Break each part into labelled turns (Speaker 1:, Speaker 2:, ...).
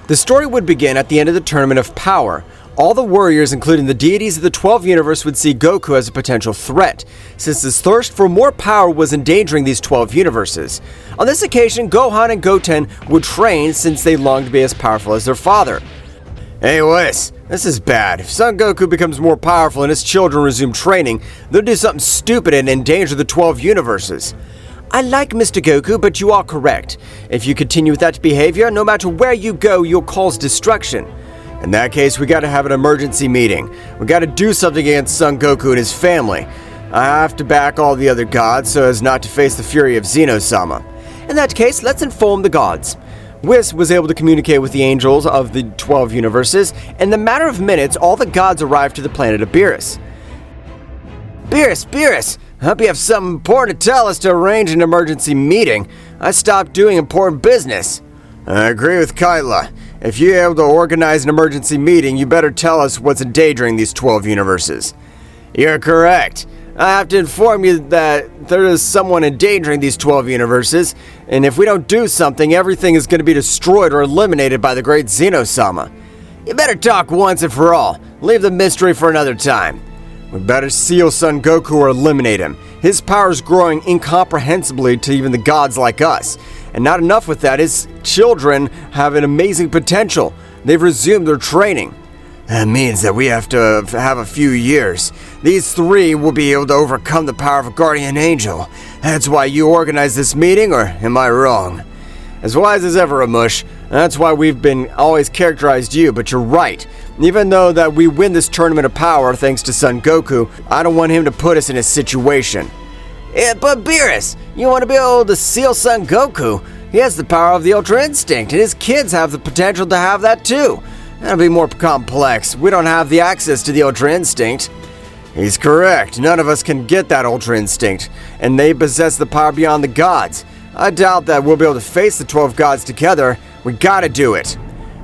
Speaker 1: The story would begin at the end of the Tournament of Power. All the warriors, including the deities of the 12 universe, would see Goku as a potential threat, since his thirst for more power was endangering these 12 universes. On this occasion, Gohan and Goten would train since they longed to be as powerful as their father. Hey Whis, this is bad. If Son Goku becomes more powerful and his children resume training, they'll do something stupid and endanger the 12 universes. I like Mr. Goku, but you are correct. If you continue with that behavior, no matter where you go, you'll cause destruction. In that case, we gotta have an emergency meeting. We gotta do something against Son Goku and his family. I have to back all the other gods so as not to face the fury of Zeno-sama. In that case, let's inform the gods. Whis was able to communicate with the angels of the 12 universes. In a matter of minutes, all the gods arrived to the planet of Beerus. Beerus, I hope you have something important to tell us to arrange an emergency meeting. I stopped doing important business. I agree with Kyla. If you're able to organize an emergency meeting, you better tell us what's endangering these 12 universes. You're correct. I have to inform you that there is someone endangering these 12 universes, and if we don't do something, everything is going to be destroyed or eliminated by the great Zeno-sama. You better talk once and for all. Leave the mystery for another time. We better seal Son Goku or eliminate him. His power is growing incomprehensibly to even the gods like us. And not enough with that, his children have an amazing potential. They've resumed their training. That means that we have to have a few years. These three will be able to overcome the power of a guardian angel. That's why you organized this meeting, or am I wrong? As wise as ever, Amush. That's why we've been always characterized you, but you're right. Even though that we win this Tournament of Power thanks to Son Goku, I don't want him to put us in a situation. Yeah, but Beerus, you want to be able to seal Son Goku. He has the power of the Ultra Instinct, and his kids have the potential to have that too. That'll be more complex. We don't have the access to the Ultra Instinct. He's correct. None of us can get that Ultra Instinct, and they possess the power beyond the gods. I doubt that we'll be able to face the 12 gods together. We gotta do it.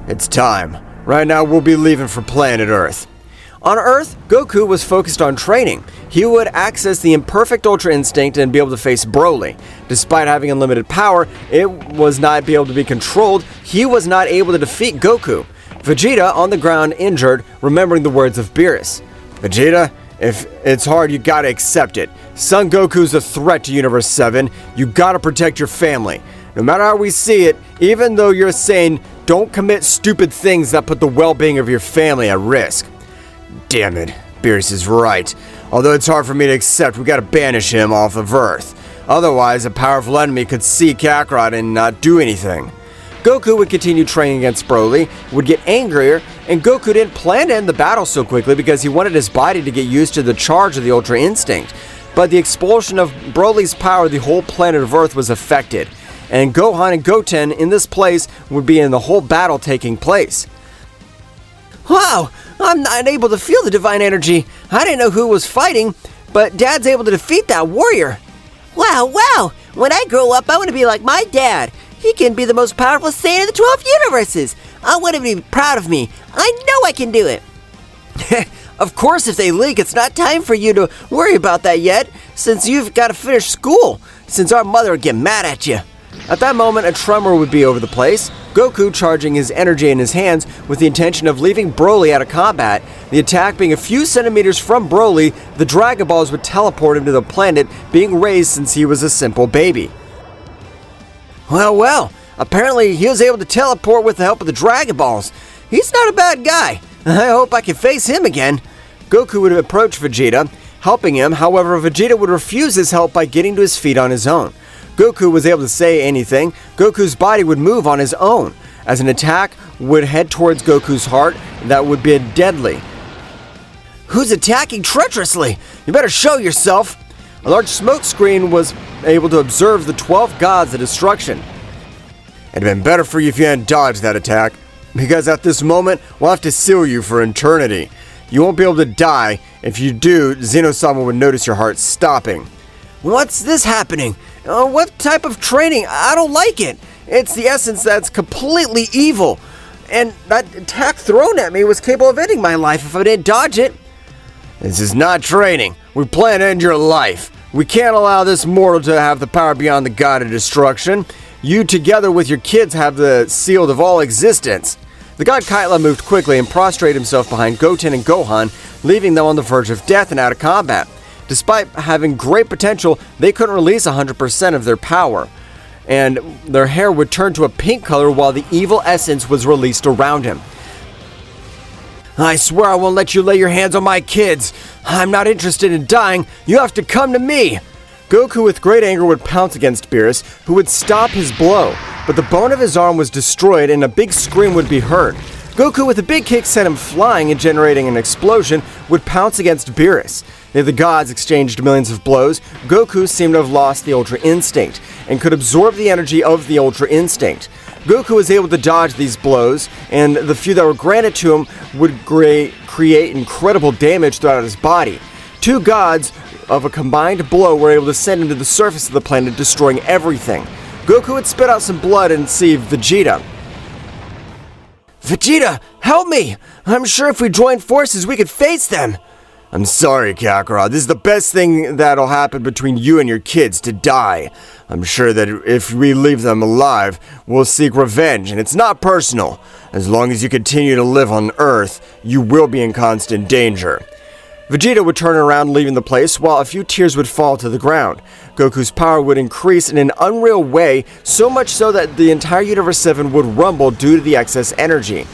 Speaker 1: It's time. Right now, we'll be leaving for planet Earth. On Earth, Goku was focused on training. He would access the imperfect Ultra Instinct and be able to face Broly. Despite having unlimited power, it was not able to be controlled. He was not able to defeat Goku. Vegeta, on the ground, injured, remembering the words of Beerus. Vegeta, if it's hard, you gotta accept it. Son Goku's a threat to Universe 7. You gotta protect your family. No matter how we see it, even though you're saying don't commit stupid things that put the well-being of your family at risk. Damn it, Beerus is right. Although it's hard for me to accept, we gotta banish him off of Earth. Otherwise, a powerful enemy could see Kakarot and not do anything. Goku would continue training against Broly, would get angrier, and Goku didn't plan to end the battle so quickly because he wanted his body to get used to the charge of the Ultra Instinct. But the expulsion of Broly's power, the whole planet of Earth was affected, and Gohan and Goten in this place would be in the whole battle taking place. Wow, I'm not able to feel the divine energy. I didn't know who was fighting, but Dad's able to defeat that warrior.
Speaker 2: Wow, when I grow up, I want to be like my dad. He can be the most powerful Saiyan in the 12 universes. I want him to be proud of me. I know I can do it.
Speaker 1: Of course, if they leak, it's not time for you to worry about that yet, since you've got to finish school, since our mother would get mad at you. At that moment, a tremor would be over the place. Goku charging his energy in his hands with the intention of leaving Broly out of combat. The attack being a few centimeters from Broly, the Dragon Balls would teleport him to the planet, being raised since he was a simple baby. Well, apparently he was able to teleport with the help of the Dragon Balls. He's not a bad guy. I hope I can face him again. Goku would approach Vegeta, helping him. However, Vegeta would refuse his help by getting to his feet on his own. Goku was able to say anything. Goku's body would move on his own, as an attack would head towards Goku's heart that would be deadly. Who's attacking treacherously? You better show yourself. A large smoke screen was able to observe the 12 gods of destruction. It'd have been better for you if you hadn't dodged that attack, because at this moment, we'll have to seal you for eternity. You won't be able to die. If you do, Zeno-sama would notice your heart stopping. What's this happening? What type of training? I don't like it. It's the essence that's completely evil. And that attack thrown at me was capable of ending my life if I didn't dodge it. This is not training. We plan to end your life. We can't allow this mortal to have the power beyond the god of destruction. You, together with your kids, have the seal of all existence. The god Kyla moved quickly and prostrated himself behind Goten and Gohan, leaving them on the verge of death and out of combat. Despite having great potential, they couldn't release 100% of their power, and their hair would turn to a pink color while the evil essence was released around him. I swear I won't let you lay your hands on my kids. I'm not interested in dying. You have to come to me. Goku with great anger would pounce against Beerus, who would stop his blow, but the bone of his arm was destroyed and a big scream would be heard. Goku with a big kick sent him flying and generating an explosion would pounce against Beerus. The gods exchanged millions of blows. Goku seemed to have lost the Ultra Instinct and could absorb the energy of the Ultra Instinct. Goku was able to dodge these blows, and the few that were granted to him would create incredible damage throughout his body. Two gods of a combined blow were able to send him to the surface of the planet, destroying everything. Goku would spit out some blood and see Vegeta. Vegeta, help me! I'm sure if we join forces, we could face them. I'm sorry, Kakarot. This is the best thing that'll happen between you and your kids, to die. I'm sure that if we leave them alive, we'll seek revenge, and it's not personal. As long as you continue to live on Earth, you will be in constant danger. Vegeta would turn around, leaving the place, while a few tears would fall to the ground. Goku's power would increase in an unreal way, so much so that the entire Universe 7 would rumble due to the excess energy.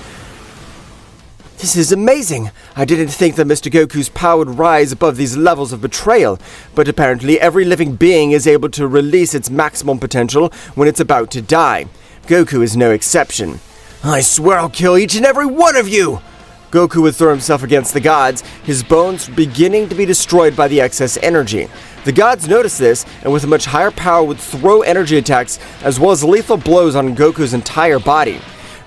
Speaker 1: This is amazing. I didn't think that Mr. Goku's power would rise above these levels of betrayal, but apparently every living being is able to release its maximum potential when it's about to die. Goku is no exception. I swear I'll kill each and every one of you! Goku would throw himself against the gods, his bones beginning to be destroyed by the excess energy. The gods noticed this, and with a much higher power would throw energy attacks as well as lethal blows on Goku's entire body.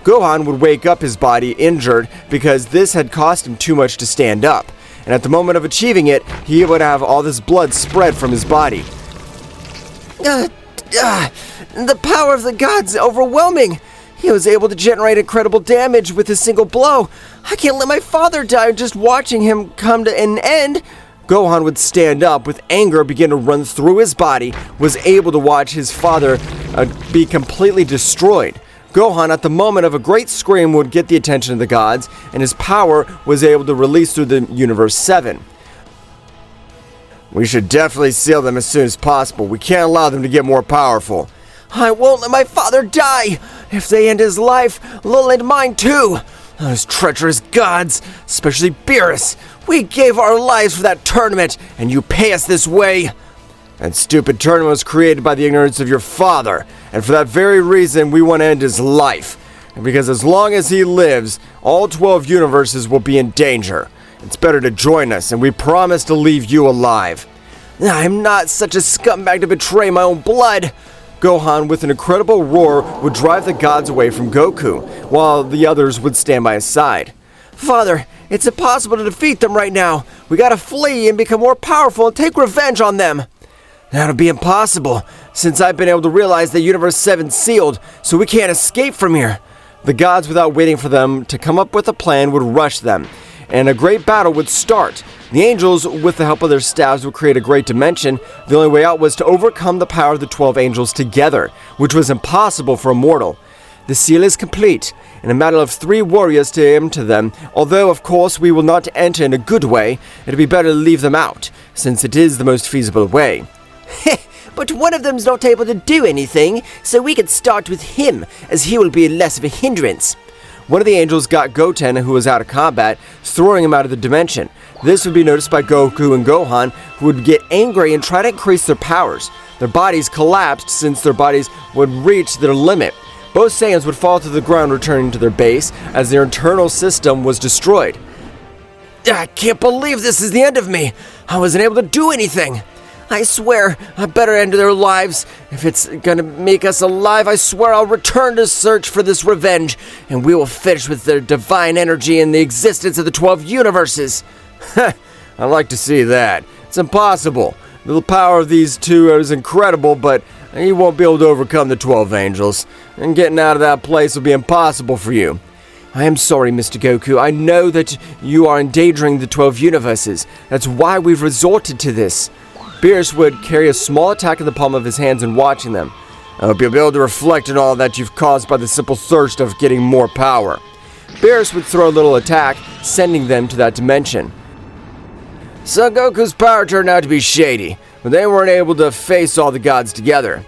Speaker 1: Gohan would wake up his body injured because this had cost him too much to stand up, and at the moment of achieving it, he would have all this blood spread from his body. The power of the gods is overwhelming! He was able to generate incredible damage with a single blow. I can't let my father die just watching him come to an end. Gohan would stand up with anger begin to run through his body, was able to watch his father be completely destroyed. Gohan, at the moment of a great scream, would get the attention of the gods, and his power was able to release through the Universe 7. We should definitely seal them as soon as possible. We can't allow them to get more powerful. I won't let my father die! If they end his life, they'll end mine too! Those treacherous gods, especially Beerus! We gave our lives for that tournament, and you pay us this way! That stupid tournament was created by the ignorance of your father, and for that very reason we want to end his life. And because as long as he lives, all 12 universes will be in danger. It's better to join us, and we promise to leave you alive. I'm not such a scumbag to betray my own blood! Gohan, with an incredible roar, would drive the gods away from Goku, while the others would stand by his side. Father, it's impossible to defeat them right now. We gotta flee and become more powerful and take revenge on them. That'll be impossible, since I've been able to realize that Universe 7's sealed, so we can't escape from here. The gods, without waiting for them to come up with a plan, would rush them, and a great battle would start. The angels, with the help of their staffs, would create a great dimension. The only way out was to overcome the power of the 12 angels together, which was impossible for a mortal. The seal is complete, and a matter of 3 warriors to aim to them, although of course we will not enter in a good way. It'd be better to leave them out, since it is the most feasible way.
Speaker 2: But one of them's not able to do anything, so we could start with him, as he will be less of a hindrance.
Speaker 1: One of the angels got Goten, who was out of combat, throwing him out of the dimension. This would be noticed by Goku and Gohan, who would get angry and try to increase their powers. Their bodies collapsed since their bodies would reach their limit. Both Saiyans would fall to the ground, returning to their base, as their internal system was destroyed. I can't believe this is the end of me! I wasn't able to do anything! I swear, I better end their lives. If it's gonna make us alive, I swear I'll return to search for this revenge, and we will finish with their divine energy and the existence of the 12 universes. I'd like to see that. It's impossible. The power of these two is incredible, but you won't be able to overcome the 12 angels, and getting out of that place will be impossible for you. I am sorry, Mr. Goku. I know that you are endangering the 12 universes. That's why we've resorted to this. Beerus would carry a small attack in the palm of his hands and watching them. I hope you'll be able to reflect on all that you've caused by the simple thirst of getting more power. Beerus would throw a little attack, sending them to that dimension. Son Goku's power turned out to be shady, but they weren't able to face all the gods together.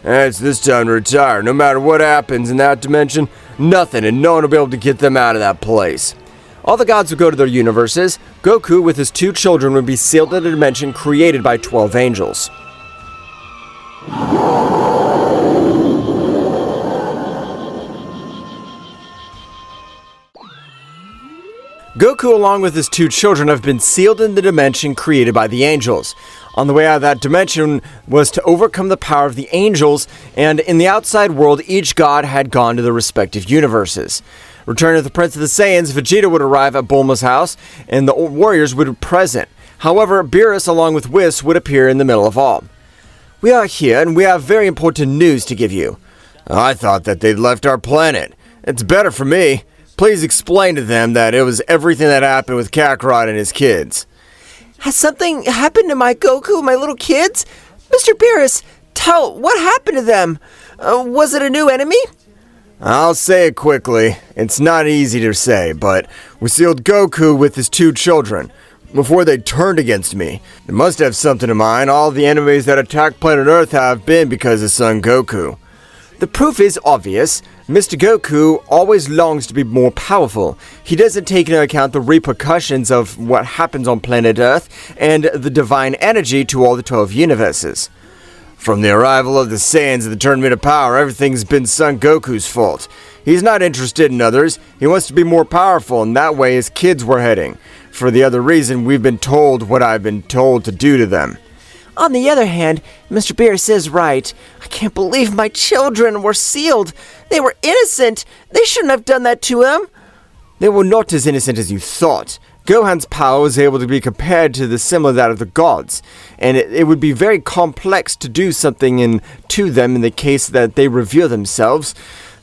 Speaker 1: It's this time to retire. No matter what happens in that dimension, nothing and no one will be able to get them out of that place. All the gods would go to their universes. Goku with his 2 children would be sealed in a dimension created by 12 angels. Goku, along with his 2 children, have been sealed in the dimension created by the angels. On the way out of that dimension was to overcome the power of the angels, and in the outside world, each god had gone to their respective universes. Returning to the Prince of the Saiyans, Vegeta would arrive at Bulma's house, and the warriors would be present. However, Beerus, along with Whis, would appear in the middle of all. We are here, and we have very important news to give you. I thought that they'd left our planet. It's better for me. Please explain to them that it was everything that happened with Kakarot and his kids.
Speaker 2: Has something happened to my Goku, my little kids? Mr. Beerus, what happened to them? Was it a new enemy?
Speaker 1: I'll say it quickly. It's not easy to say, but we sealed Goku with his 2 children before they turned against me. They must have something in mind. All the enemies that attack planet Earth have been because of Son Goku. The proof is obvious. Mr. Goku always longs to be more powerful. He doesn't take into account the repercussions of what happens on planet Earth and the divine energy to all the 12 universes. From the arrival of the Saiyans at the Tournament of Power, everything's been Son Goku's fault. He's not interested in others. He wants to be more powerful, and that way his kids were heading. For the other reason, we've been told what I've been told to do to them.
Speaker 2: On the other hand, Mr. Beerus is right. I can't believe my children were sealed. They were innocent. They shouldn't have done that to him.
Speaker 1: They were not as innocent as you thought. Gohan's power was able to be compared to the similar that of the gods, and it would be very complex to do something to them in the case that they reveal themselves.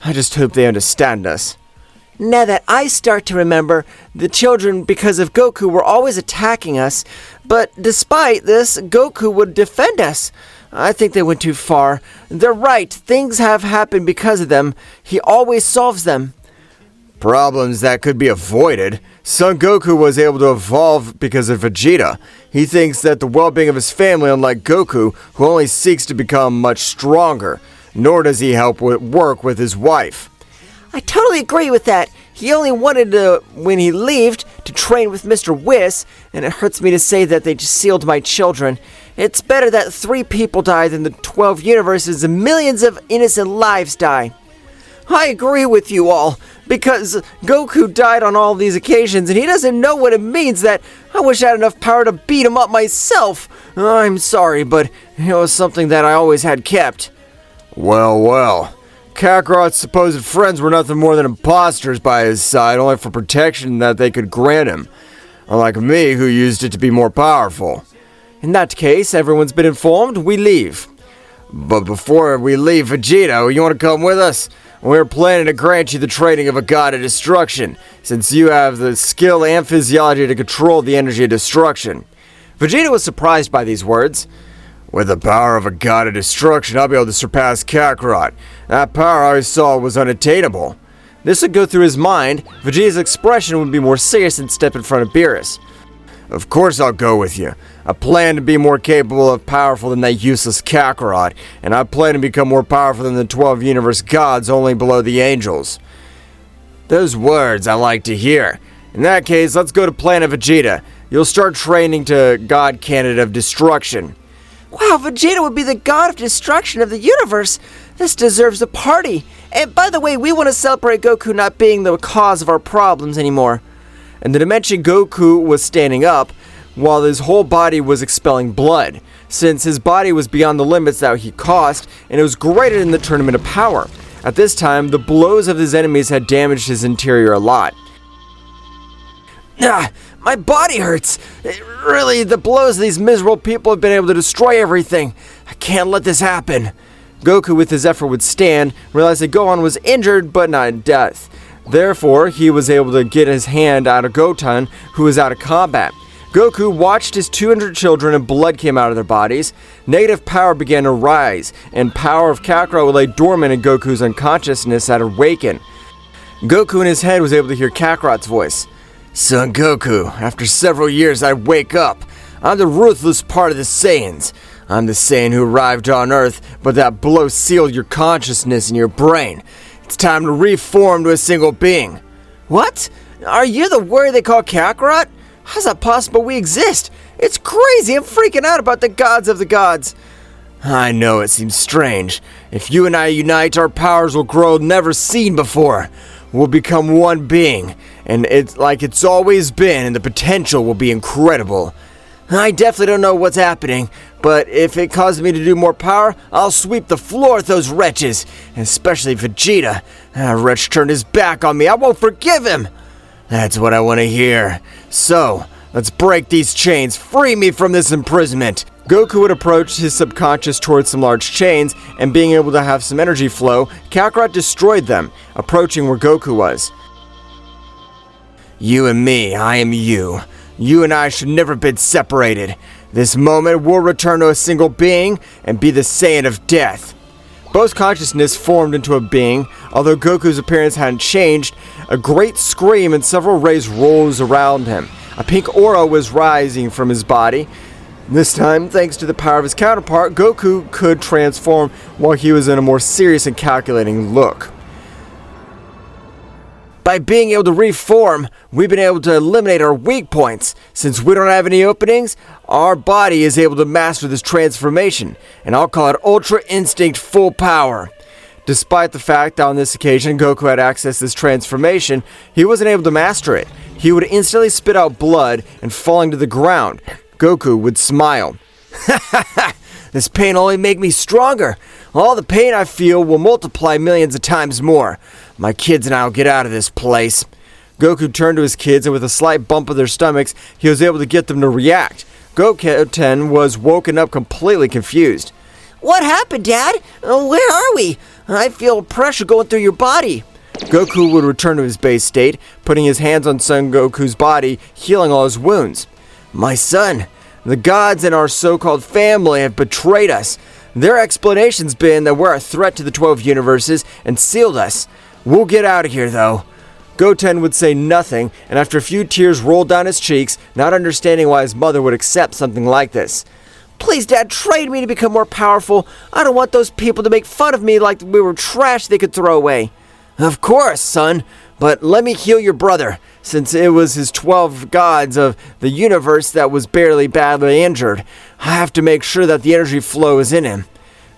Speaker 1: I just hope they understand us.
Speaker 2: Now that I start to remember, the children, because of Goku, were always attacking us, but despite this, Goku would defend us. I think they went too far. They're right, things have happened because of them. He always solves them.
Speaker 1: Problems that could be avoided. Son Goku was able to evolve because of Vegeta. He thinks that the well-being of his family, unlike Goku, who only seeks to become much stronger, nor does he help work with his wife.
Speaker 2: I totally agree with that. He only wanted to, when he left, to train with Mr. Whis, and it hurts me to say that they just sealed my children. It's better that 3 people die than the 12 universes and millions of innocent lives die. I agree with you all, because Goku died on all these occasions, and he doesn't know what it means that I wish I had enough power to beat him up myself. I'm sorry, but it was something that I always had kept.
Speaker 1: Well. Kakarot's supposed friends were nothing more than imposters by his side, only for protection that they could grant him. Unlike me, who used it to be more powerful.
Speaker 2: In that case, everyone's been informed, we leave.
Speaker 1: But before we leave, Vegeta, you want to come with us? We're planning to grant you the training of a god of destruction, since you have the skill and physiology to control the energy of destruction.
Speaker 2: Vegeta was surprised by these words.
Speaker 1: With the power of a god of destruction, I'll be able to surpass Kakarot. That power I always saw was unattainable.
Speaker 2: This would go through his mind. Vegeta's expression would be more serious and step in front of Beerus.
Speaker 1: Of course I'll go with you. I plan to be more capable of powerful than that useless Kakarot, and I plan to become more powerful than the 12 universe gods only below the angels. Those words I like to hear. In that case, let's go to Planet Vegeta. You'll start training to God Candidate of Destruction.
Speaker 2: Wow, Vegeta would be the god of destruction of the universe. This deserves a party. And by the way, we want to celebrate Goku not being the cause of our problems anymore.
Speaker 1: In the dimension, Goku was standing up, while his whole body was expelling blood, since his body was beyond the limits that he caused, and it was greater than the Tournament of Power. At this time, the blows of his enemies had damaged his interior a lot.
Speaker 2: My body hurts. Really, the blows of these miserable people have been able to destroy everything. I can't let this happen.
Speaker 1: Goku, with his effort, would stand, realize that Gohan was injured but not in death. Therefore, he was able to get his hand out of Goten, who was out of combat. Goku watched his 200 children and blood came out of their bodies. Negative power began to rise, and power of Kakarot lay dormant in Goku's unconsciousness had awakened. Goku in his head was able to hear Kakarot's voice. Son Goku, after several years I wake up. I'm the ruthless part of the Saiyans. I'm the Saiyan who arrived on Earth, but that blow sealed your consciousness and your brain. It's time to reform to a single being.
Speaker 2: What? Are you the warrior they call Kakarot? How's that possible we exist? It's crazy, I'm freaking out about the gods of the gods.
Speaker 1: I know it seems strange. If you and I unite, our powers will grow never seen before. We'll become one being, and it's like it's always been, and the potential will be incredible.
Speaker 2: I definitely don't know what's happening, but if it causes me to do more power, I'll sweep the floor with those wretches, especially Vegeta. That wretch turned his back on me. I won't forgive him.
Speaker 1: That's what I want to hear. So, let's break these chains. Free me from this imprisonment. Goku would approach his subconscious towards some large chains, and being able to have some energy flow, Kakarot destroyed them, approaching where Goku was. You and me, I am you. You and I should never have been separated. This moment we'll return to a single being and be the Saiyan of death. Both consciousness formed into a being. Although Goku's appearance hadn't changed, a great scream and several rays rose around him. A pink aura was rising from his body. This time, thanks to the power of his counterpart, Goku could transform while he was in a more serious and calculating look.
Speaker 2: By being able to reform, we've been able to eliminate our weak points. Since we don't have any openings, our body is able to master this transformation, and I'll call it Ultra Instinct Full Power. Despite the fact that on this occasion Goku had access to this transformation, he wasn't able to master it. He would instantly spit out blood, and falling to the ground, Goku would smile. Ha ha ha! This pain will only make me stronger. All the pain I feel will multiply millions of times more. My kids and I will get out of this place.
Speaker 1: Goku turned to his kids, and with a slight bump of their stomachs, he was able to get them to react. Goten was woken up completely confused.
Speaker 2: What happened, Dad? Where are we? I feel pressure going through your body.
Speaker 1: Goku would return to his base state, putting his hands on Son Goku's body, healing all his wounds.
Speaker 2: My son, the gods and our so-called family have betrayed us. Their explanation's been that we're a threat to the 12 universes and sealed us. We'll get out of here, though.
Speaker 1: Goten would say nothing, and after a few tears rolled down his cheeks, not understanding why his mother would accept something like this.
Speaker 2: Please, Dad, train me to become more powerful. I don't want those people to make fun of me like we were trash they could throw away.
Speaker 1: Of course, son, but let me heal your brother, since it was his 12 gods of the universe that was barely badly injured. I have to make sure that the energy flow is in him.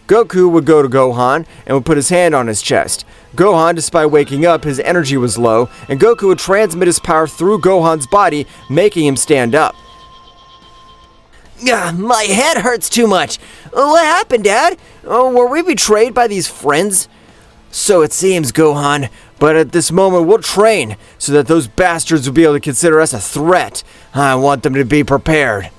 Speaker 1: Goku would go to Gohan and would put his hand on his chest. Gohan, despite waking up, his energy was low, and Goku would transmit his power through Gohan's body, making him stand up.
Speaker 2: My head hurts too much. What happened, Dad? Were we betrayed by these friends?
Speaker 1: So it seems, Gohan, but at this moment we'll train so that those bastards will be able to consider us a threat. I want them to be prepared.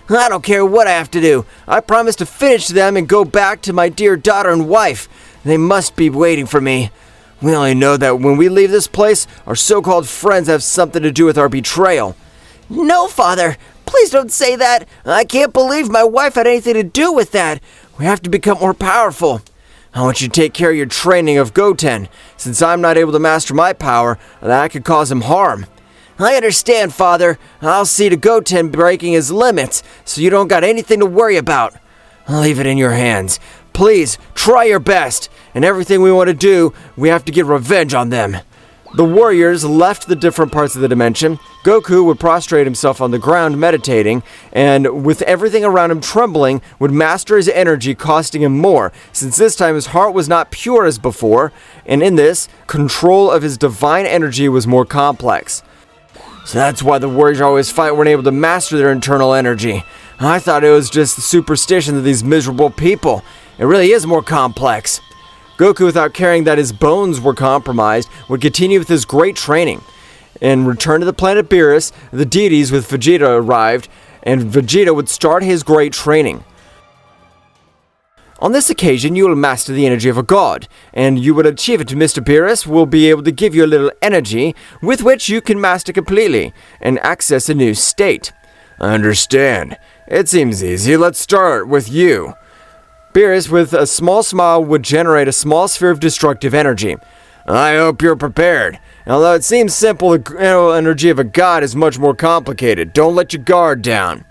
Speaker 2: I don't care what I have to do. I promise to finish them and go back to my dear daughter and wife. They must be waiting for me.
Speaker 1: We only know that when we leave this place, our so-called friends have something to do with our betrayal.
Speaker 2: No, Father. Please don't say that. I can't believe my wife had anything to do with that. We have to become more powerful.
Speaker 1: I want you to take care of your training of Goten. Since I'm not able to master my power, that could cause him harm.
Speaker 2: I understand, Father. I'll see to Goten breaking his limits, so you don't got anything to worry about.
Speaker 1: I'll leave it in your hands. Please, try your best. And everything we want to do, we have to get revenge on them. The warriors left the different parts of the dimension. Goku would prostrate himself on the ground meditating, and with everything around him trembling, would master his energy, costing him more, since this time his heart was not pure as before, and in this, control of his divine energy was more complex. So that's why the warriors always fight weren't able to master their internal energy. I thought it was just the superstition of these miserable people. It really is more complex. Goku, without caring that his bones were compromised, would continue with his great training. In return to the planet Beerus, the deities with Vegeta arrived, and Vegeta would start his great training. On this occasion, you will master the energy of a god, and you will achieve it. Mr. Beerus will be able to give you a little energy, with which you can master completely, and access a new state. I understand. It seems easy. Let's start with you. Beerus, with a small smile, would generate a small sphere of destructive energy. I hope you're prepared. Although it seems simple, the energy of a god is much more complicated. Don't let your guard down.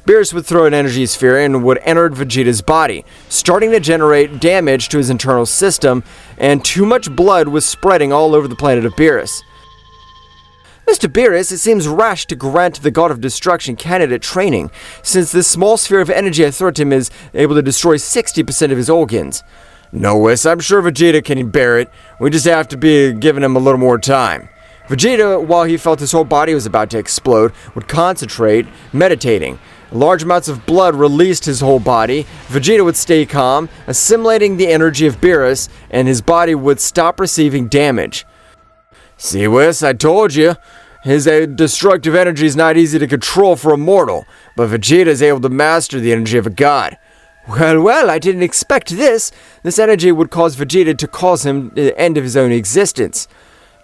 Speaker 1: Beerus would throw an energy sphere and would enter Vegeta's body, starting to generate damage to his internal system, and too much blood was spreading all over the planet of Beerus. Mr. Beerus, it seems rash to grant the God of Destruction candidate training, since this small sphere of energy I throw at him is able to destroy 60% of his organs. No, Whis, I'm sure Vegeta can bear it. We just have to be giving him a little more time. Vegeta, while he felt his whole body was about to explode, would concentrate, meditating. Large amounts of blood released his whole body. Vegeta would stay calm, assimilating the energy of Beerus, and his body would stop receiving damage. See, Whis, I told you. His destructive energy is not easy to control for a mortal, but Vegeta is able to master the energy of a god. Well, I didn't expect this. This energy would cause Vegeta to cause him the end of his own existence.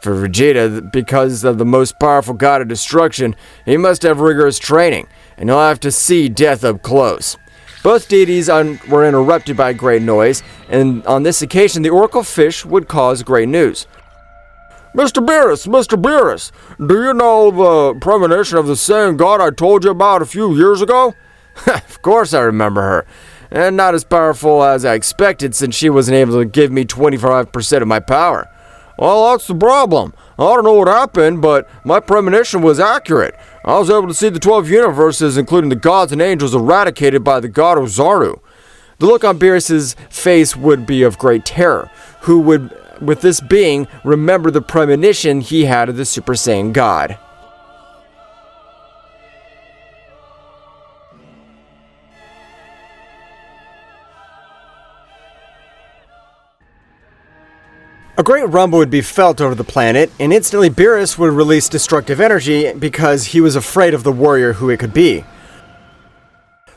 Speaker 1: For Vegeta, because of the most powerful god of destruction, he must have rigorous training, and he'll have to see death up close. Both deities were interrupted by a great noise, and on this occasion the Oracle Fish would cause great news. Mr. Beerus, do you know the premonition of the same god I told you about a few years ago? Of course I remember her, and not as powerful as I expected since she wasn't able to give me 25% of my power. Well, that's the problem. I don't know what happened, but my premonition was accurate. I was able to see the 12 universes, including the gods and angels, eradicated by the god Ozaru. The look on Beerus's face would be of great terror, who would, with this being, remember the premonition he had of the Super Saiyan God. A great rumble would be felt over the planet, and instantly Beerus would release destructive energy because he was afraid of the warrior who it could be.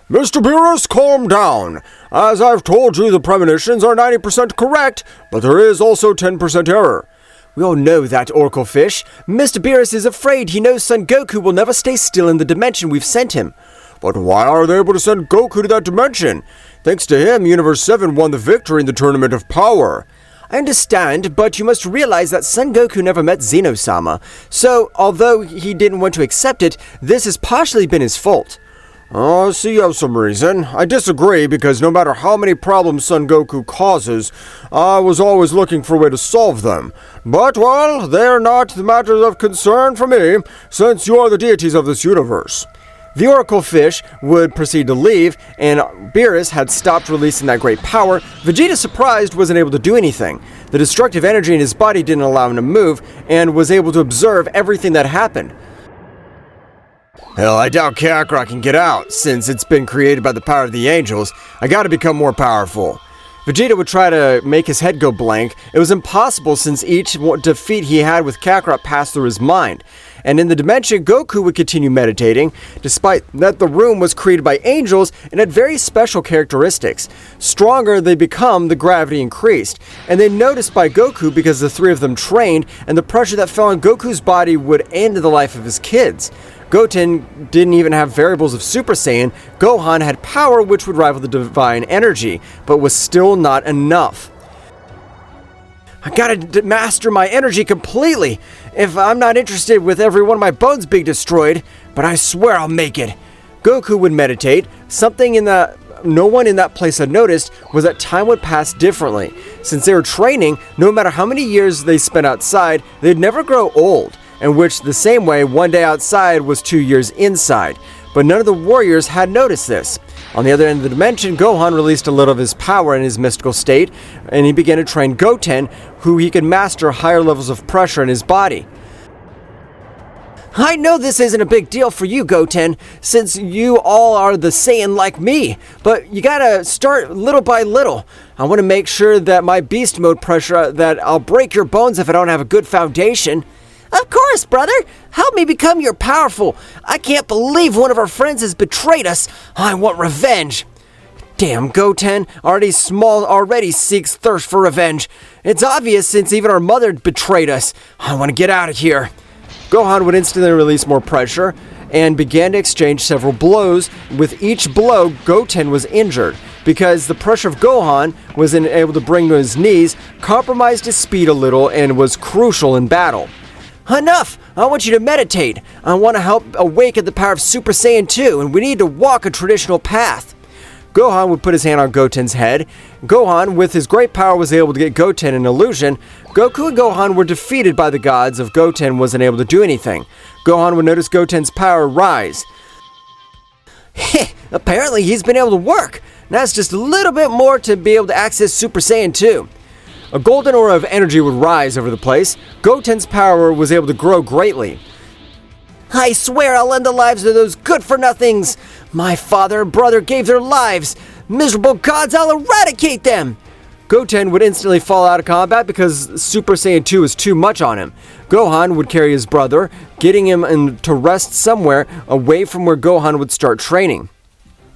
Speaker 1: Mr. Beerus, calm down. As I've told you, the premonitions are 90% correct, but there is also 10% error. We all know that, Oracle Fish. Mr. Beerus is afraid he knows Son Goku will never stay still in the dimension we've sent him. But why are they able to send Goku to that dimension? Thanks to him, Universe 7 won the victory in the Tournament of Power. I understand, but you must realize that Son Goku never met Zeno-sama, so although he didn't want to accept it, this has partially been his fault. I see you have some reason. I disagree because no matter how many problems Son Goku causes, I was always looking for a way to solve them. But, well, they're not matters of concern for me, since you are the deities of this universe. The Oracle Fish would proceed to leave, and Beerus had stopped releasing that great power. Vegeta, surprised, wasn't able to do anything. The destructive energy in his body didn't allow him to move, and was able to observe everything that happened. Hell, I doubt Kakarot can get out, since it's been created by the power of the angels. I gotta become more powerful. Vegeta would try to make his head go blank. It was impossible since each defeat he had with Kakarot passed through his mind. And in the dimension, Goku would continue meditating, despite that the room was created by angels and had very special characteristics. Stronger they become, the gravity increased. And they noticed by Goku because the three of them trained, and the pressure that fell on Goku's body would end the life of his kids. Goten didn't even have variables of Super Saiyan. Gohan had power which would rival the divine energy, but was still not enough. I gotta master my energy completely if I'm not interested with every one of my bones being destroyed, but I swear I'll make it. Goku would meditate. Something no one in that place had noticed was that time would pass differently. Since they were training, no matter how many years they spent outside, they'd never grow old, in which the same way 1 day outside was 2 years inside. But none of the warriors had noticed this. On the other end of the dimension, Gohan released a little of his power in his mystical state, and he began to train Goten, who he could master higher levels of pressure in his body. I know this isn't a big deal for you, Goten, since you all are the Saiyan like me, but you gotta start little by little. I want to make sure that my beast mode pressure, that I'll break your bones if I don't have a good foundation. Of course, brother. Help me become your powerful. I can't believe one of our friends has betrayed us. I want revenge. Damn, Goten, already seeks thirst for revenge. It's obvious since even our mother betrayed us. I want to get out of here. Gohan would instantly release more pressure and began to exchange several blows. With each blow, Goten was injured. because the pressure of Gohan wasn't able to bring to his knees, compromised his speed a little, and was crucial in battle.
Speaker 2: Enough! I want you to meditate. I want to help awaken the power of Super Saiyan 2, and we need to walk a traditional path.
Speaker 1: Gohan would put his hand on Goten's head. Gohan, with his great power, was able to get Goten an illusion. Goku and Gohan were defeated by the gods if Goten wasn't able to do anything. Gohan would notice Goten's power rise.
Speaker 2: Apparently he's been able to work. Now it's just a little bit more to be able to access Super Saiyan 2.
Speaker 1: A golden aura of energy would rise over the place. Goten's power was able to grow greatly.
Speaker 2: I swear I'll end the lives of those good-for-nothings. My father and brother gave their lives. Miserable gods, I'll eradicate them.
Speaker 1: Goten would instantly fall out of combat because Super Saiyan 2 was too much on him. Gohan would carry his brother, getting him to rest somewhere away from where Gohan would start training.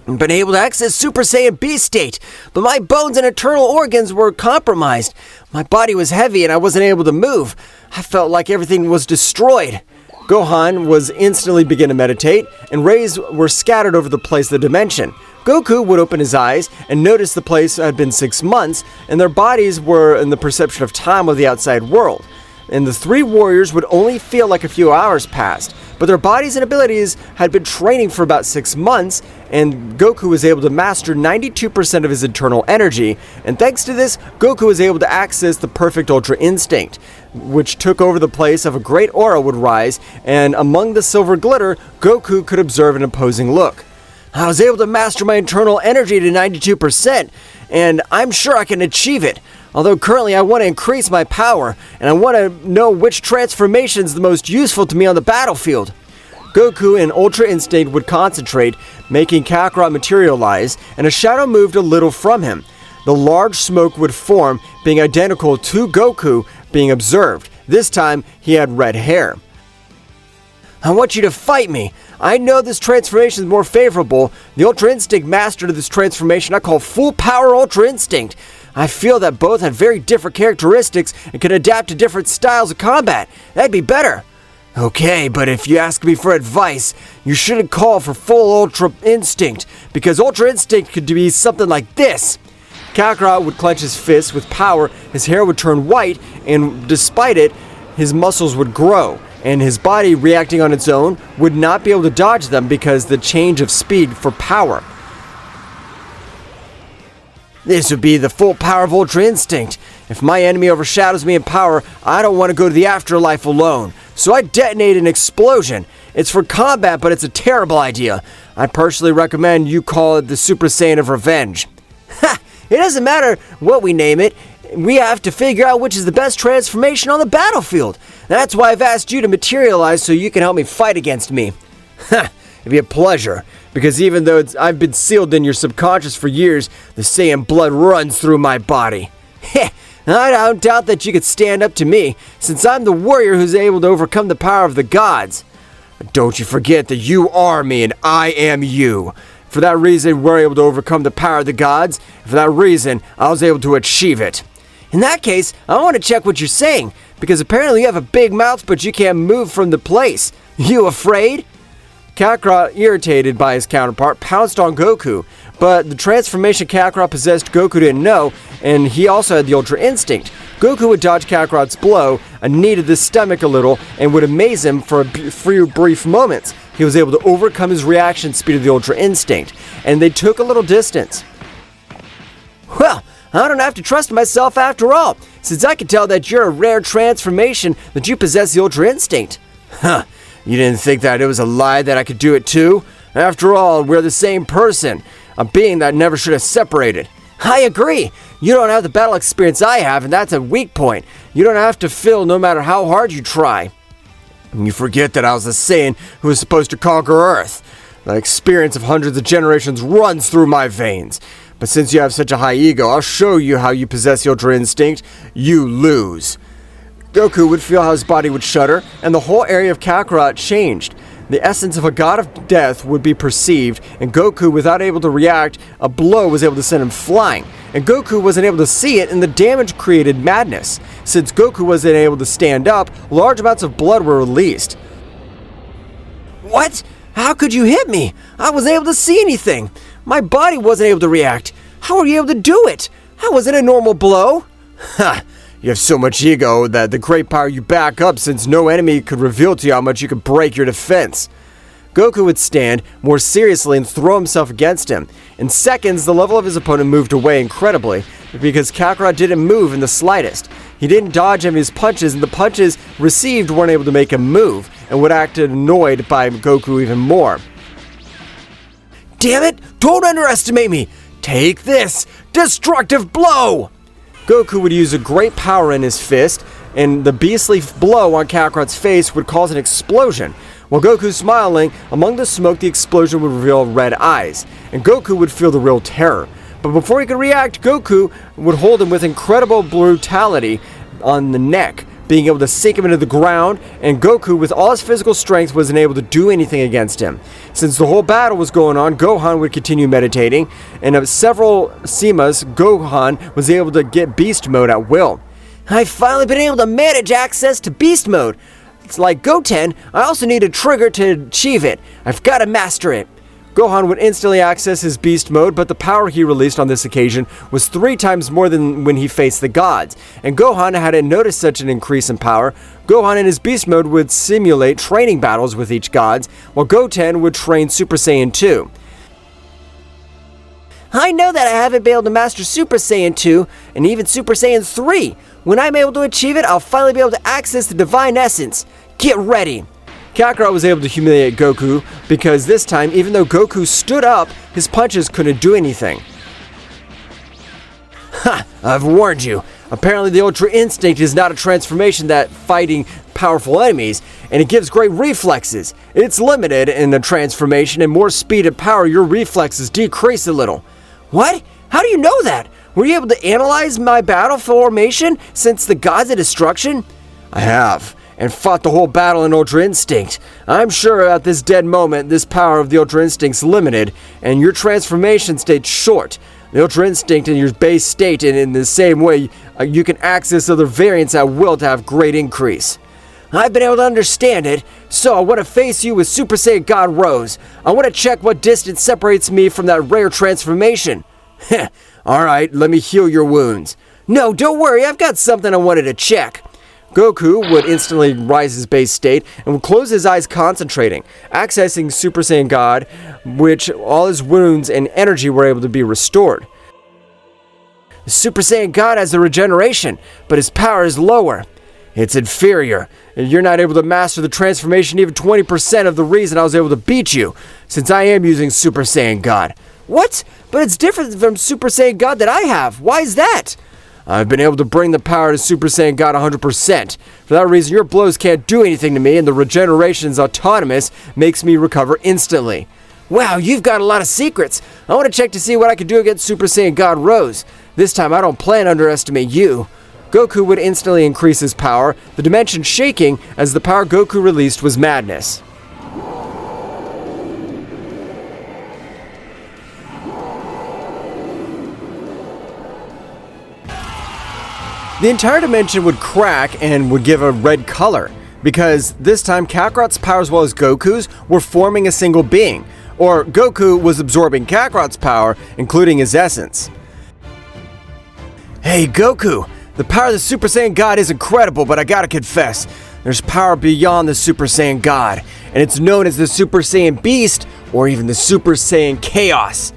Speaker 2: I've been able to access Super Saiyan B state, but my bones and internal organs were compromised. My body was heavy and I wasn't able to move. I felt like everything was destroyed.
Speaker 1: Gohan was instantly begin to meditate, and rays were scattered over the place of the dimension. Goku would open his eyes and notice the place had been 6 months, and their bodies were in the perception of time of the outside world. And the three warriors would only feel like a few hours passed, but their bodies and abilities had been training for about 6 months, and Goku was able to master 92% of his internal energy, and thanks to this, Goku was able to access the perfect Ultra Instinct, which took over the place of a great aura would rise, and among the silver glitter, Goku could observe an imposing look.
Speaker 2: I was able to master my internal energy to 92%, and I'm sure I can achieve it. Although currently I want to increase my power, and I want to know which transformation is the most useful to me on the battlefield.
Speaker 1: Goku and Ultra Instinct would concentrate, making Kakarot materialize, and a shadow moved a little from him. The large smoke would form, being identical to Goku being observed. This time, he had red hair.
Speaker 2: I want you to fight me. I know this transformation is more favorable. The Ultra Instinct mastered this transformation I call Full Power Ultra Instinct. I feel that both have very different characteristics and can adapt to different styles of combat. That'd be better. Okay, but if you ask me for advice, you shouldn't call for Full Ultra Instinct, because Ultra Instinct could be something like this.
Speaker 1: Kakarot would clench his fists with power, his hair would turn white, and despite it, his muscles would grow, and his body, reacting on its own, would not be able to dodge them because the change of speed for power.
Speaker 2: This would be the full power of Ultra Instinct. If my enemy overshadows me in power, I don't want to go to the afterlife alone. So I detonate an explosion. It's for combat, but it's a terrible idea. I personally recommend you call it the Super Saiyan of Revenge. Ha! It doesn't matter what we name it. We have to figure out which is the best transformation on the battlefield. That's why I've asked you to materialize so you can help me fight against me.
Speaker 1: Ha! It'd be a pleasure, because even though I've been sealed in your subconscious for years, the Saiyan blood runs through my body.
Speaker 2: Heh, I don't doubt that you could stand up to me, since I'm the warrior who's able to overcome the power of the gods.
Speaker 1: Don't you forget that you are me and I am you. For that reason, we're able to overcome the power of the gods, and for that reason, I was able to achieve it.
Speaker 2: In that case, I want to check what you're saying, because apparently you have a big mouth but you can't move from the place. You afraid?
Speaker 1: Kakarot, irritated by his counterpart, pounced on Goku, but the transformation Kakarot possessed Goku didn't know, and he also had the Ultra Instinct. Goku would dodge Kakarot's blow, a knee to the stomach a little, and would amaze him for a few brief moments. He was able to overcome his reaction speed of the Ultra Instinct, and they took a little distance.
Speaker 2: Well, I don't have to trust myself after all, since I can tell that you're a rare transformation that you possess the Ultra Instinct.
Speaker 1: Huh. You didn't think that it was a lie that I could do it too? After all, we're the same person, a being that never should have separated.
Speaker 2: I agree. You don't have the battle experience I have, and that's a weak point. You don't have to feel no matter how hard you try.
Speaker 1: You forget that I was the Saiyan who was supposed to conquer Earth. The experience of hundreds of generations runs through my veins. But since you have such a high ego, I'll show you how you possess the Ultra Instinct. You lose. Goku would feel how his body would shudder, and the whole area of Kakarot changed. The essence of a god of death would be perceived, and Goku, without able to react, a blow was able to send him flying. And Goku wasn't able to see it, and the damage created madness. Since Goku wasn't able to stand up, large amounts of blood were released.
Speaker 2: What? How could you hit me? I wasn't able to see anything. My body wasn't able to react. How were you able to do it? That wasn't a normal blow.
Speaker 1: Ha! You have so much ego that the great power you back up, since no enemy could reveal to you how much you could break your defense. Goku would stand more seriously and throw himself against him. In seconds, the level of his opponent moved away incredibly, because Kakarot didn't move in the slightest. He didn't dodge any of his punches, and the punches received weren't able to make him move, and would act annoyed by Goku even more.
Speaker 2: Damn it! Don't underestimate me! Take this! Destructive blow!
Speaker 1: Goku would use a great power in his fist, and the beastly blow on Kakarot's face would cause an explosion. While Goku's smiling, among the smoke the explosion would reveal red eyes, and Goku would feel the real terror. But before he could react, Goku would hold him with incredible brutality on the neck, being able to sink him into the ground, and Goku, with all his physical strength, wasn't able to do anything against him. Since the whole battle was going on, Gohan would continue meditating, and of several Semas, Gohan was able to get Beast Mode at will.
Speaker 2: I've finally been able to manage access to Beast Mode. It's like Goten, I also need a trigger to achieve it. I've got to master it.
Speaker 1: Gohan would instantly access his Beast Mode, but the power he released on this occasion was 3 times more than when he faced the gods, and Gohan hadn't noticed such an increase in power. Gohan in his Beast Mode would simulate training battles with each gods, while Goten would train Super Saiyan 2.
Speaker 2: I know that I haven't been able to master Super Saiyan 2 and even Super Saiyan 3. When I'm able to achieve it, I'll finally be able to access the Divine Essence. Get ready!
Speaker 1: Kakarot was able to humiliate Goku because this time, even though Goku stood up, his punches couldn't do anything. Ha! I've warned you. Apparently the Ultra Instinct is not a transformation that fighting powerful enemies, and it gives great reflexes. It's limited in the transformation, and more speed and power, your reflexes decrease a little.
Speaker 2: What? How do you know that? Were you able to analyze my battle formation since the Gods of Destruction?
Speaker 1: I have, and fought the whole battle in Ultra Instinct. I'm sure at this dead moment, this power of the Ultra Instinct's limited, and your transformation stayed short. The Ultra Instinct in your base state, and in the same way, you can access other variants at will to have great increase.
Speaker 2: I've been able to understand it, so I want to face you with Super Saiyan God Rose. I want to check what distance separates me from that rare transformation.
Speaker 1: Heh, alright, let me heal your wounds.
Speaker 2: No, don't worry, I've got something I wanted to check.
Speaker 1: Goku would instantly rise his base state and would close his eyes concentrating, accessing Super Saiyan God, which all his wounds and energy were able to be restored.
Speaker 2: Super Saiyan God has a regeneration, but his power is lower.
Speaker 1: It's inferior. You're not able to master the transformation even 20% of the reason I was able to beat you, since I am using Super Saiyan God.
Speaker 2: What? But it's different from Super Saiyan God that I have. Why is that?
Speaker 1: I've been able to bring the power to Super Saiyan God 100%. For that reason, your blows can't do anything to me, and the regeneration's autonomous makes me recover instantly.
Speaker 2: Wow, you've got a lot of secrets. I want to check to see what I can do against Super Saiyan God Rose. This time I don't plan to underestimate you.
Speaker 1: Goku would instantly increase his power, the dimension shaking as the power Goku released was madness. The entire dimension would crack and would give a red color, because this time Kakarot's power as well as Goku's were forming a single being, or Goku was absorbing Kakarot's power, including his essence. Hey Goku, the power of the Super Saiyan God is incredible, but I gotta confess, there's power beyond the Super Saiyan God, and it's known as the Super Saiyan Beast, or even the Super Saiyan Chaos.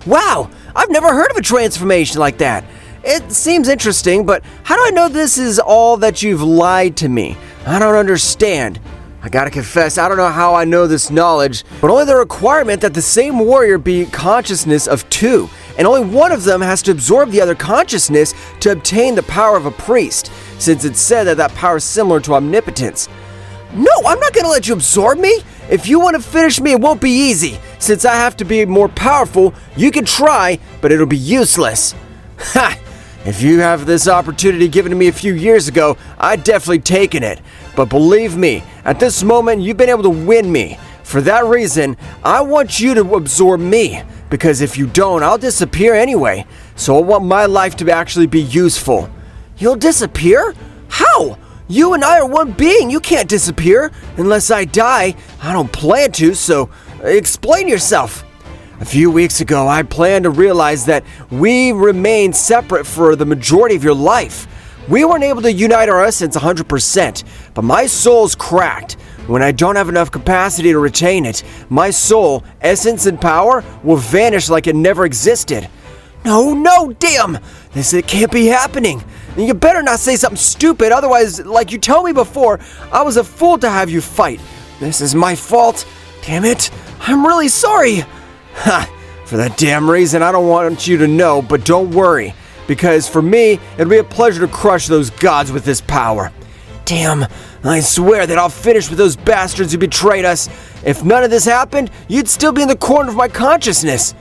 Speaker 2: Wow, I've never heard of a transformation like that. It seems interesting, but how do I know this is all that you've lied to me? I don't understand.
Speaker 1: I gotta confess, I don't know how I know this knowledge, but only the requirement that the same warrior be consciousness of 2, and only one of them has to absorb the other consciousness to obtain the power of a priest, since it's said that that power is similar to omnipotence.
Speaker 2: No, I'm not gonna let you absorb me! If you want to finish me, it won't be easy.
Speaker 1: Since I have to be more powerful, you can try, but it'll be useless. Ha! If you have this opportunity given to me a few years ago, I'd definitely taken it. But believe me, at this moment, you've been able to win me. For that reason, I want you to absorb me, because if you don't, I'll disappear anyway. So I want my life to actually be useful.
Speaker 2: You'll disappear? How? You and I are one being. You can't disappear.
Speaker 1: Unless I die. I don't plan to, so explain yourself. A few weeks ago, I planned to realize that we remained separate for the majority of your life. We weren't able to unite our essence 100%, but my soul's cracked. When I don't have enough capacity to retain it, my soul, essence, and power will vanish like it never existed. No, damn! It can't be happening. You better not say something stupid, otherwise, like you told me before, I was a fool to have you fight. This is my fault. Damn it, I'm really sorry. Ha! For that damn reason, I don't want you to know, but don't worry, because for me, it'll be a pleasure to crush those gods with this power. Damn, I swear that I'll finish with those bastards who betrayed us. If none of this happened, you'd still be in the corner of my consciousness.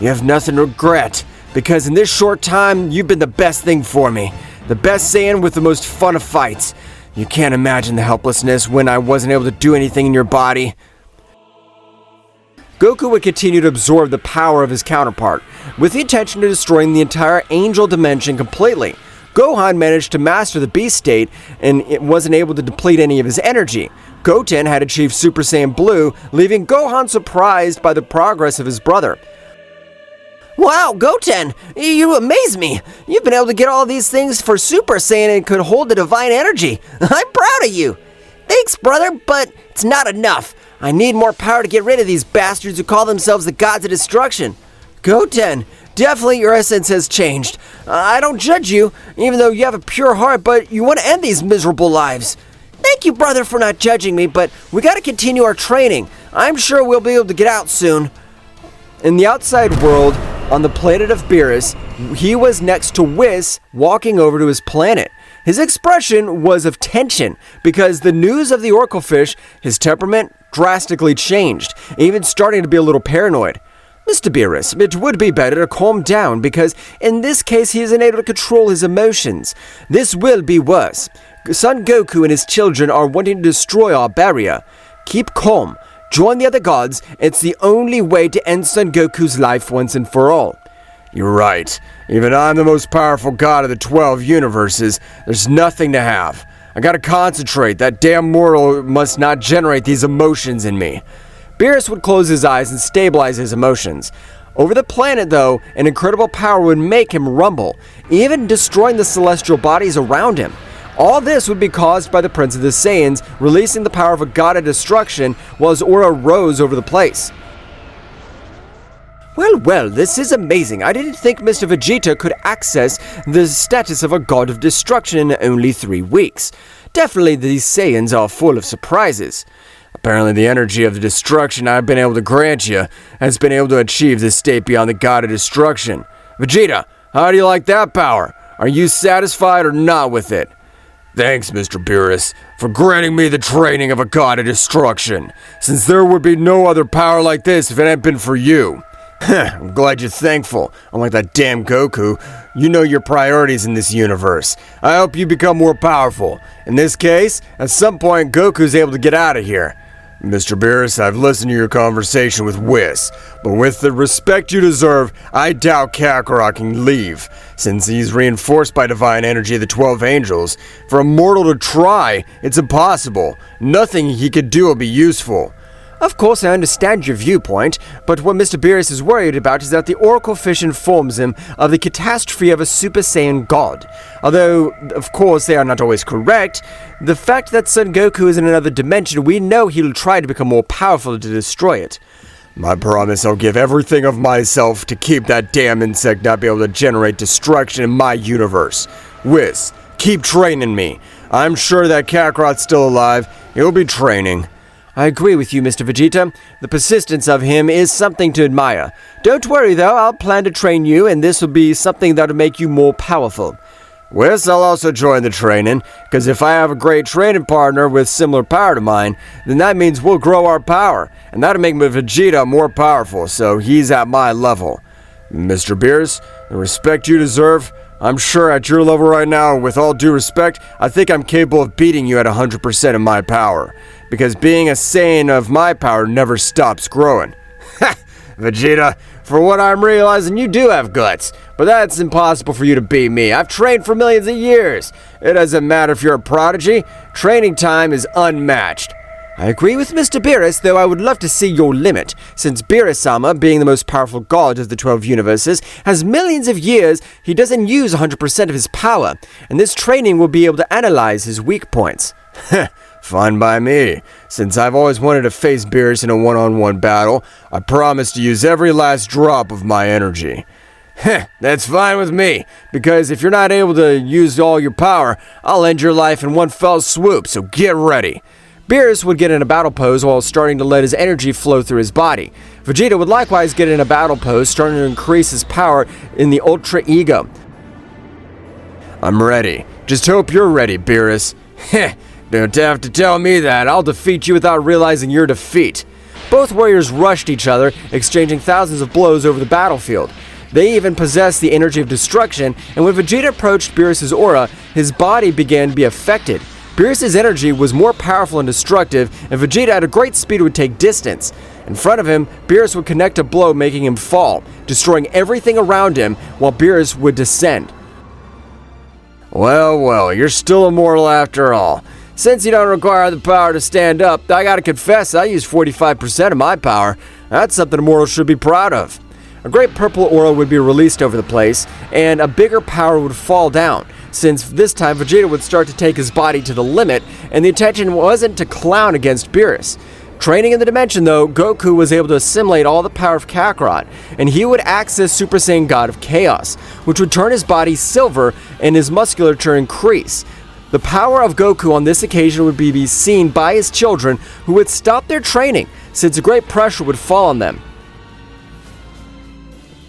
Speaker 1: You have nothing to regret, because in this short time, you've been the best thing for me. The best Saiyan with the most fun of fights. You can't imagine the helplessness when I wasn't able to do anything in your body. Goku would continue to absorb the power of his counterpart, with the intention of destroying the entire angel dimension completely. Gohan managed to master the beast state and it wasn't able to deplete any of his energy. Goten had achieved Super Saiyan Blue, leaving Gohan surprised by the progress of his brother. Wow, Goten, you amaze me. You've been able to get all these things for Super Saiyan and could hold the divine energy. I'm proud of you. Thanks, brother, but it's not enough. I need more power to get rid of these bastards who call themselves the gods of destruction. Goten, definitely your essence has changed. I don't judge you, even though you have a pure heart, but you want to end these miserable lives. Thank you, brother, for not judging me, but we got to continue our training. I'm sure we'll be able to get out soon. In the outside world, on the planet of Beerus, he was next to Whis walking over to his planet. His expression was of tension because the news of the Oracle Fish, his temperament drastically changed, even starting to be a little paranoid. Mr. Beerus, it would be better to calm down because in this case he isn't able to control his emotions. This will be worse. Son Goku and his children are wanting to destroy our barrier. Keep calm. Join the other gods. It's the only way to end Son Goku's life once and for all. You're right. Even I'm the most powerful god of the 12 universes. There's nothing to have. I gotta concentrate. That damn mortal must not generate these emotions in me. Beerus would close his eyes and stabilize his emotions. Over the planet, though, an incredible power would make him rumble, even destroying the celestial bodies around him. All this would be caused by the Prince of the Saiyans releasing the power of a god of destruction while his aura rose over the place. Well, this is amazing. I didn't think Mr. Vegeta could access the status of a god of destruction in only 3 weeks. Definitely these Saiyans are full of surprises. Apparently the energy of the destruction I've been able to grant you has been able to achieve this state beyond the god of destruction. Vegeta, how do you like that power? Are you satisfied or not with it? Thanks, Mr. Beerus, for granting me the training of a god of destruction, since there would be no other power like this if it hadn't been for you. I'm glad you're thankful. Unlike that damn Goku, you know your priorities in this universe. I hope you become more powerful. In this case, at some point, Goku's able to get out of here. Mr. Beerus, I've listened to your conversation with Whis, but with the respect you deserve, I doubt Kakarot can leave, since he's reinforced by divine energy of the 12 angels. For a mortal to try, it's impossible. Nothing he could do will be useful. Of course, I understand your viewpoint, but what Mr. Beerus is worried about is that the Oracle Fish informs him of the catastrophe of a Super Saiyan God. Although, of course, they are not always correct, the fact that Son Goku is in another dimension, we know he'll try to become more powerful to destroy it. I promise I'll give everything of myself to keep that damn insect not be able to generate destruction in my universe. Whis, keep training me. I'm sure that Kakarot's still alive. He'll be training. I agree with you, Mr. Vegeta. The persistence of him is something to admire. Don't worry, though. I'll plan to train you, and this will be something that'll make you more powerful. Whis, I'll also join the training, because if I have a great training partner with similar power to mine, then that means we'll grow our power, and that'll make Vegeta more powerful, so he's at my level. Mr. Beerus, the respect you deserve, I'm sure at your level right now, with all due respect, I think I'm capable of beating you at 100% of my power. Because being a Saiyan of my power never stops growing. Ha! Vegeta, for what I'm realizing, you do have guts. But that's impossible for you to beat me. I've trained for millions of years. It doesn't matter if you're a prodigy. Training time is unmatched. I agree with Mr. Beerus, though I would love to see your limit, since Beerus-sama, being the most powerful god of the 12 universes, has millions of years he doesn't use 100% of his power, and this training will be able to analyze his weak points. Fine by me. Since I've always wanted to face Beerus in a one-on-one battle, I promise to use every last drop of my energy. That's fine with me, because if you're not able to use all your power, I'll end your life in one fell swoop, so get ready. Beerus would get in a battle pose while starting to let his energy flow through his body. Vegeta would likewise get in a battle pose, starting to increase his power in the Ultra Ego. I'm ready. Just hope you're ready, Beerus. Don't have to tell me that. I'll defeat you without realizing your defeat. Both warriors rushed each other, exchanging thousands of blows over the battlefield. They even possessed the energy of destruction, and when Vegeta approached Beerus' aura, his body began to be affected. Beerus' energy was more powerful and destructive, and Vegeta at a great speed would take distance. In front of him, Beerus would connect a blow, making him fall, destroying everything around him, while Beerus would descend. Well, you're still immortal after all. Since you don't require the power to stand up, I gotta confess I use 45% of my power. That's something immortals should be proud of. A great purple aura would be released over the place, and a bigger power would fall down, since this time Vegeta would start to take his body to the limit, and the intention wasn't to clown against Beerus. Training in the dimension though, Goku was able to assimilate all the power of Kakarot, and he would access Super Saiyan God of Chaos, which would turn his body silver and his musculature increase. The power of Goku on this occasion would be seen by his children, who would stop their training, since a great pressure would fall on them.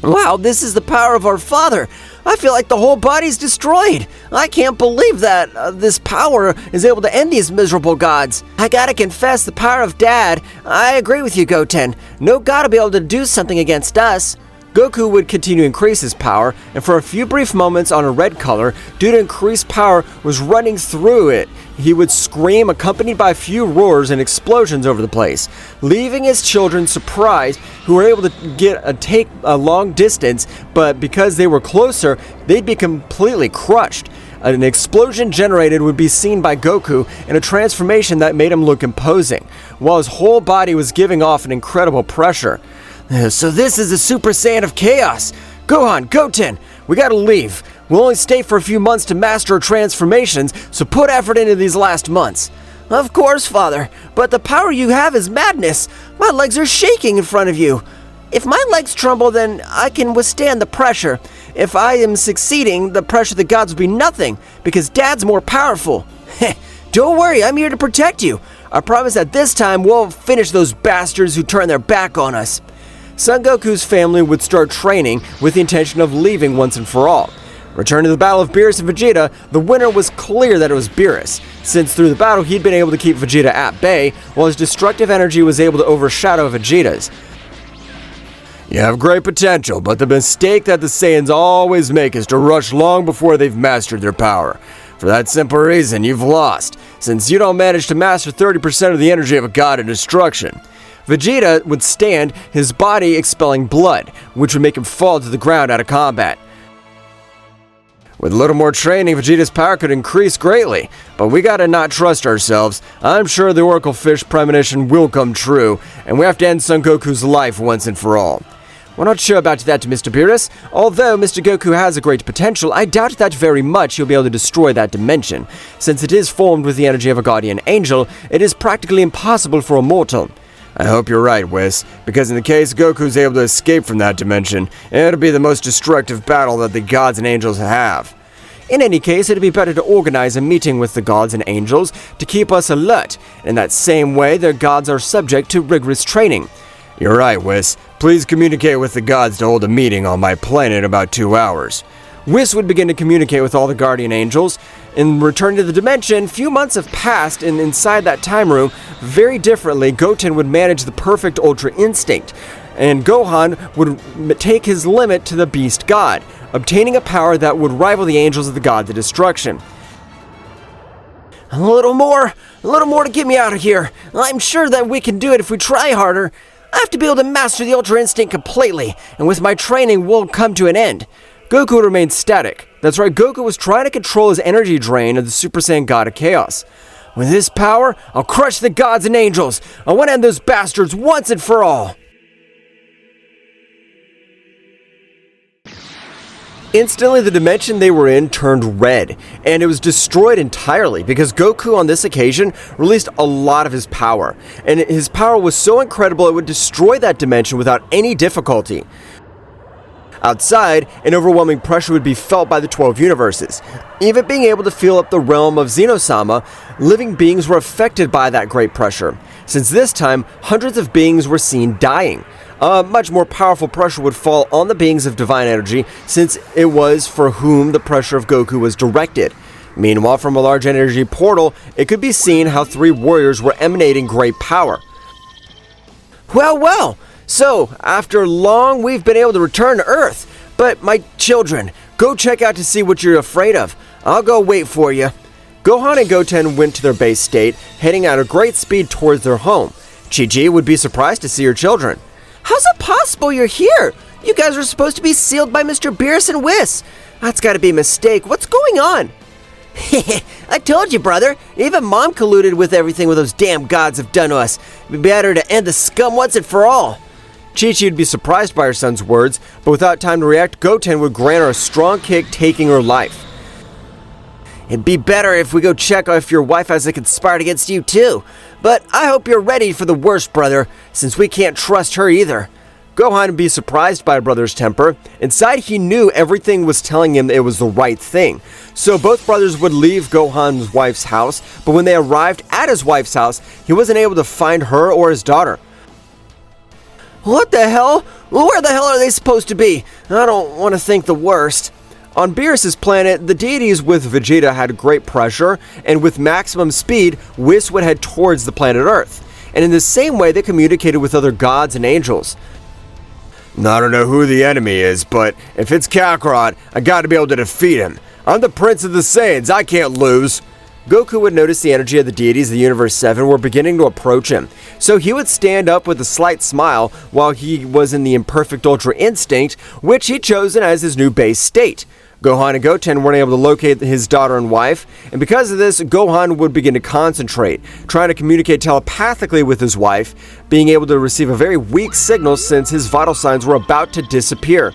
Speaker 2: Wow, this is the power of our father. I feel like the whole body's destroyed. I can't believe that this power is able to end these miserable gods. I gotta confess, the power of Dad. I agree with you, Goten. No god will be able to do something against us.
Speaker 1: Goku would continue to increase his power, and for a few brief moments on a red color, due to increased power was running through it, he would scream, accompanied by a few roars and explosions over the place, leaving his children surprised, who were able to take a long distance, but because they were closer, they'd be completely crushed. An explosion generated would be seen by Goku in a transformation that made him look imposing, while his whole body was giving off an incredible pressure.
Speaker 2: So this is the Super Saiyan of Chaos.
Speaker 1: Gohan, Goten, we gotta leave. We'll only stay for a few months to master our transformations, so put effort into these last months.
Speaker 2: Of course, Father, but the power you have is madness. My legs are shaking in front of you. If my legs tremble, then I can withstand the pressure. If I am succeeding, the pressure of the gods will be nothing, because Dad's more powerful. Don't worry, I'm here to protect you. I promise that this time we'll finish those bastards who turn their back on us.
Speaker 1: Son Goku's family would start training with the intention of leaving once and for all. Returning to the battle of Beerus and Vegeta, the winner was clear that it was Beerus, since through the battle he'd been able to keep Vegeta at bay, while his destructive energy was able to overshadow Vegeta's. You have great potential, but the mistake that the Saiyans always make is to rush long before they've mastered their power. For that simple reason, you've lost, since you don't manage to master 30% of the energy of a god of destruction. Vegeta would stand, his body expelling blood, which would make him fall to the ground out of combat. With a little more training, Vegeta's power could increase greatly, but we gotta not trust ourselves. I'm sure the Oracle Fish premonition will come true, and we have to end Son Goku's life once and for all. We're not sure about that, Mr. Beerus. Although Mr. Goku has a great potential, I doubt that very much he'll be able to destroy that dimension. Since it is formed with the energy of a guardian angel, it is practically impossible for a mortal. I hope you're right, Whis, because in the case Goku's able to escape from that dimension, it'll be the most destructive battle that the gods and angels have. In any case, it'd be better to organize a meeting with the gods and angels to keep us alert. In that same way, their gods are subject to rigorous training. You're right, Whis. Please communicate with the gods to hold a meeting on my planet in about 2 hours. Whis would begin to communicate with all the guardian angels. In returning to the dimension, few months have passed, and inside that time room, very differently, Goten would manage the perfect Ultra Instinct, and Gohan would take his limit to the Beast God, obtaining a power that would rival the angels of the gods of destruction.
Speaker 2: A little more to get me out of here. I'm sure that we can do it if we try harder. I have to be able to master the Ultra Instinct completely, and with my training, we'll come to an end. Goku remained static. That's right, Goku was trying to control his energy drain of the Super Saiyan God of Chaos.
Speaker 1: With this power, I'll crush the gods and angels. I want to end those bastards once and for all. Instantly, the dimension they were in turned red, and it was destroyed entirely because Goku on this occasion released a lot of his power. And his power was so incredible it would destroy that dimension without any difficulty. Outside, an overwhelming pressure would be felt by the 12 universes. Even being able to feel up the realm of Zeno-sama, living beings were affected by that great pressure. Since this time, hundreds of beings were seen dying. A much more powerful pressure would fall on the beings of divine energy, since it was for whom the pressure of Goku was directed. Meanwhile, from a large energy portal, it could be seen how 3 warriors were emanating great power. Well, so after long we've been able to return to Earth, but my children, go check out to see what you're afraid of. I'll go wait for you. Gohan and Goten went to their base state, heading at a great speed towards their home. Chi-Chi would be surprised to see her children.
Speaker 2: How's it possible you're here? You guys were supposed to be sealed by Mr. Beerus and Whis. That's gotta be a mistake. What's going on? I told you, brother. Even Mom colluded with everything with those damn gods have done to us. It'd be better to end the scum once and for all.
Speaker 1: Chi-Chi would be surprised by her son's words, but without time to react, Goten would grant her a strong kick, taking her life.
Speaker 2: It'd be better if we go check if your wife hasn't conspired against you too. But I hope you're ready for the worst, brother, since we can't trust her either.
Speaker 1: Gohan would be surprised by her brother's temper. Inside, he knew everything was telling him it was the right thing. So both brothers would leave Gohan's wife's house, but when they arrived at his wife's house, he wasn't able to find her or his daughter.
Speaker 2: What the hell? Where the hell are they supposed to be? I don't want to think the worst.
Speaker 1: On Beerus' planet, the deities with Vegeta had great pressure, and with maximum speed, Whis would head towards the planet Earth. And in the same way, they communicated with other gods and angels. I don't know who the enemy is, but if it's Kakarot, I gotta be able to defeat him. I'm the Prince of the Saiyans, I can't lose. Goku would notice the energy of the deities of the Universe 7 were beginning to approach him, so he would stand up with a slight smile while he was in the imperfect Ultra Instinct, which he'd chosen as his new base state. Gohan and Goten weren't able to locate his daughter and wife, and because of this, Gohan would begin to concentrate, trying to communicate telepathically with his wife, being able to receive a very weak signal since his vital signs were about to disappear.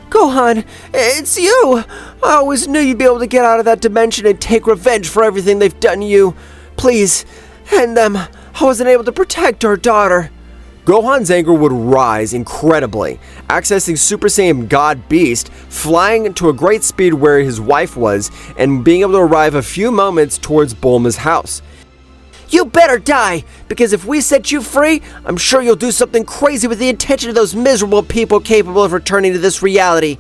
Speaker 2: Gohan, it's you! I always knew you'd be able to get out of that dimension and take revenge for everything they've done to you. Please, end them. I wasn't able to protect our daughter.
Speaker 1: Gohan's anger would rise incredibly, accessing Super Saiyan God Beast, flying to a great speed where his wife was, and being able to arrive a few moments towards Bulma's house.
Speaker 2: You better die, because if we set you free, I'm sure you'll do something crazy with the intention of those miserable people capable of returning to this reality.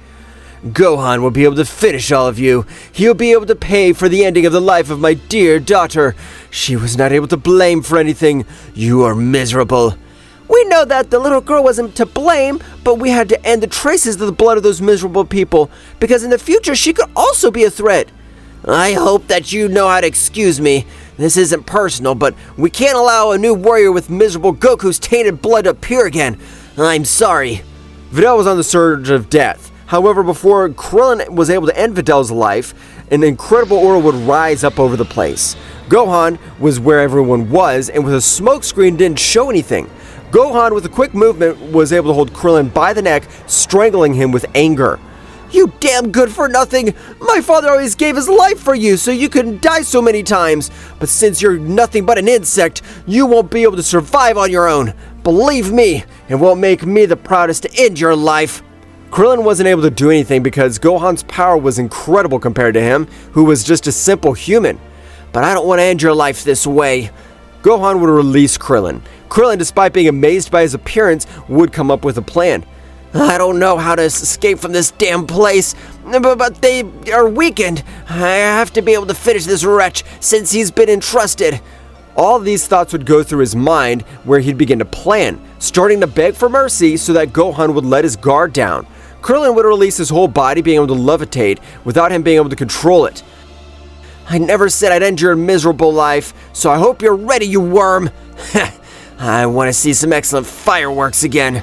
Speaker 1: Gohan will be able to finish all of you. He'll be able to pay for the ending of the life of my dear daughter. She was not able to blame for anything. You are miserable.
Speaker 2: We know that the little girl wasn't to blame, but we had to end the traces of the blood of those miserable people, because in the future she could also be a threat. I hope that you know how to excuse me. This isn't personal, but we can't allow a new warrior with miserable Goku's tainted blood to appear again. I'm sorry.
Speaker 1: Videl was on the surge of death. However, before Krillin was able to end Videl's life, an incredible aura would rise up over the place. Gohan was where everyone was, and with a smoke screen didn't show anything. Gohan, with a quick movement, was able to hold Krillin by the neck, strangling him with anger.
Speaker 2: You damn good for nothing! My father always gave his life for you so you couldn't die so many times. But since you're nothing but an insect, you won't be able to survive on your own. Believe me, it won't make me the proudest to end your life.
Speaker 1: Krillin wasn't able to do anything because Gohan's power was incredible compared to him, who was just a simple human.
Speaker 2: But I don't want to end your life this way.
Speaker 1: Gohan would release Krillin. Krillin, despite being amazed by his appearance, would come up with a plan.
Speaker 2: I don't know how to escape from this damn place, but they are weakened. I have to be able to finish this wretch since he's been entrusted.
Speaker 1: All these thoughts would go through his mind, where he'd begin to plan, starting to beg for mercy so that Gohan would let his guard down. Krillin would release his whole body, being able to levitate, without him being able to control it.
Speaker 2: I never said I'd end your miserable life, so I hope you're ready, you worm. I want to see some excellent fireworks again.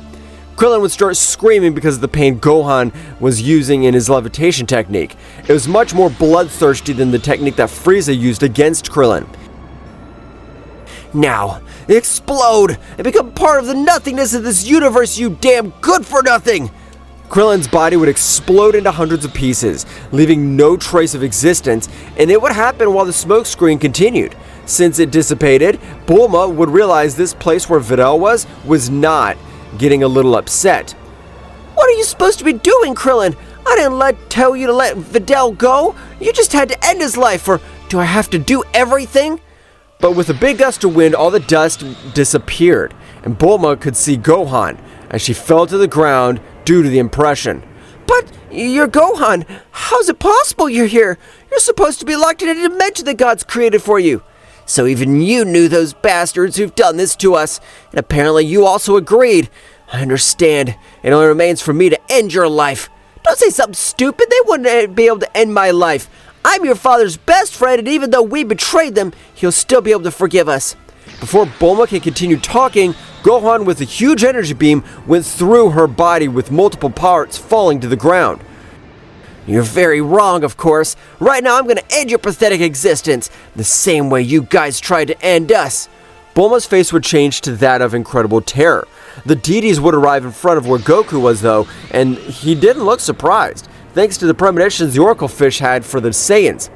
Speaker 1: Krillin would start screaming because of the pain Gohan was using in his levitation technique. It was much more bloodthirsty than the technique that Frieza used against Krillin.
Speaker 2: Now, explode and become part of the nothingness of this universe, you damn good-for-nothing!
Speaker 1: Krillin's body would explode into hundreds of pieces, leaving no trace of existence, and it would happen while the smokescreen continued. Since it dissipated, Bulma would realize this place where Videl was not, getting a little upset.
Speaker 2: What are you supposed to be doing, Krillin? I didn't tell you to let Videl go. You just had to end his life, or do I have to do everything?
Speaker 1: But with a big gust of wind, all the dust disappeared, and Bulma could see Gohan as she fell to the ground due to the impression.
Speaker 2: But you're Gohan. How's it possible you're here? You're supposed to be locked in a dimension the gods created for you. So even you knew those bastards who've done this to us, and apparently you also agreed. I understand. It only remains for me to end your life. Don't say something stupid. They wouldn't be able to end my life. I'm your father's best friend, and even though we betrayed them, he'll still be able to forgive us.
Speaker 1: Before Bulma could continue talking, Gohan with a huge energy beam went through her body with multiple parts falling to the ground.
Speaker 2: You're very wrong, of course. Right now I'm gonna end your pathetic existence, the same way you guys tried to end us.
Speaker 1: Bulma's face would change to that of incredible terror. The deities would arrive in front of where Goku was though, and he didn't look surprised, thanks to the premonitions the Oracle Fish had for the Saiyans.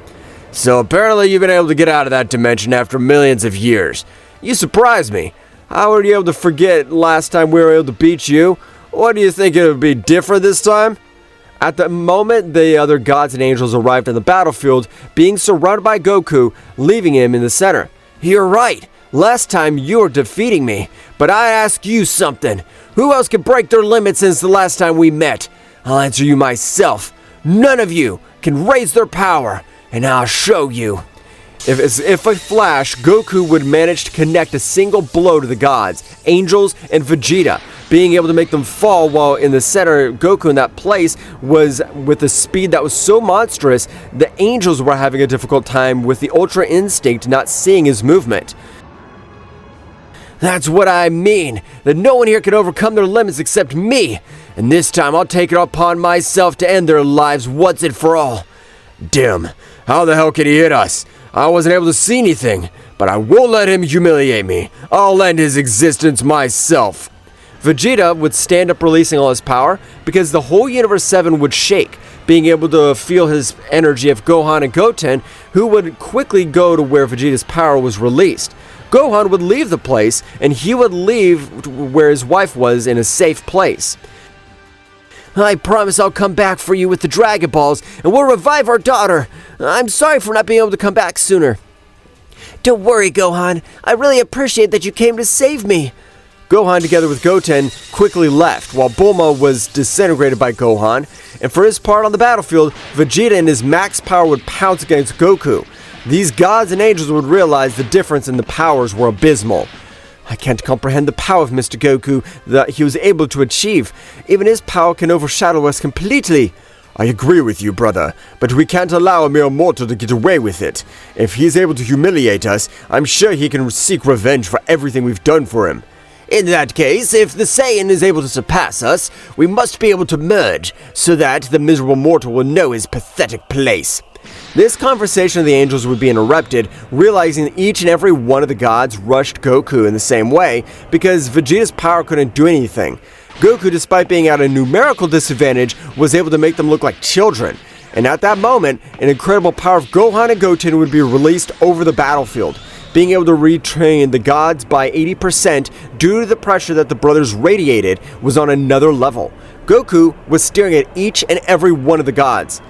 Speaker 1: So apparently you've been able to get out of that dimension after millions of years. You surprised me. How were you able to forget last time we were able to beat you? What do you think it would be different this time? At the moment, the other gods and angels arrived on the battlefield, being surrounded by Goku, leaving him in the center.
Speaker 2: You're right. Last time you were defeating me, but I ask you something. Who else can break their limits since the last time we met? I'll answer you myself. None of you can raise their power, and I'll show you.
Speaker 1: If a flash, Goku would manage to connect a single blow to the gods, angels, and Vegeta, being able to make them fall, while in the center, Goku in that place was with a speed that was so monstrous, the angels were having a difficult time with the Ultra Instinct not seeing his movement.
Speaker 2: That's what I mean, that no one here can overcome their limits except me, and this time I'll take it upon myself to end their lives once and for all.
Speaker 1: Dim, how the hell could he hit us? I wasn't able to see anything, but I won't let him humiliate me. I'll end his existence myself. Vegeta would stand up, releasing all his power, because the whole Universe 7 would shake, being able to feel his energy of Gohan and Goten, who would quickly go to where Vegeta's power was released. Gohan would leave the place, and he would leave where his wife was in a safe place.
Speaker 2: I promise I'll come back for you with the Dragon Balls, and we'll revive our daughter. I'm sorry for not being able to come back sooner. Don't worry, Gohan. I really appreciate that you came to save me.
Speaker 1: Gohan, together with Goten, quickly left, while Bulma was disintegrated by Gohan, and for his part on the battlefield, Vegeta in his max power would pounce against Goku. These gods and angels would realize the difference in the powers were abysmal. I can't comprehend the power of Mr. Goku that he was able to achieve. Even his power can overshadow us completely. I agree with you, brother, but we can't allow a mere mortal to get away with it. If he's able to humiliate us, I'm sure he can seek revenge for everything we've done for him.
Speaker 2: In that case, if the Saiyan is able to surpass us, we must be able to merge, so that the miserable mortal will know his pathetic place.
Speaker 1: This conversation of the angels would be interrupted, realizing that each and every one of the gods rushed Goku in the same way, because Vegeta's power couldn't do anything. Goku, despite being at a numerical disadvantage, was able to make them look like children. And at that moment, an incredible power of Gohan and Goten would be released over the battlefield, being able to retrain the gods by 80% due to the pressure that the brothers radiated was on another level. Goku was staring at each and every one of the gods.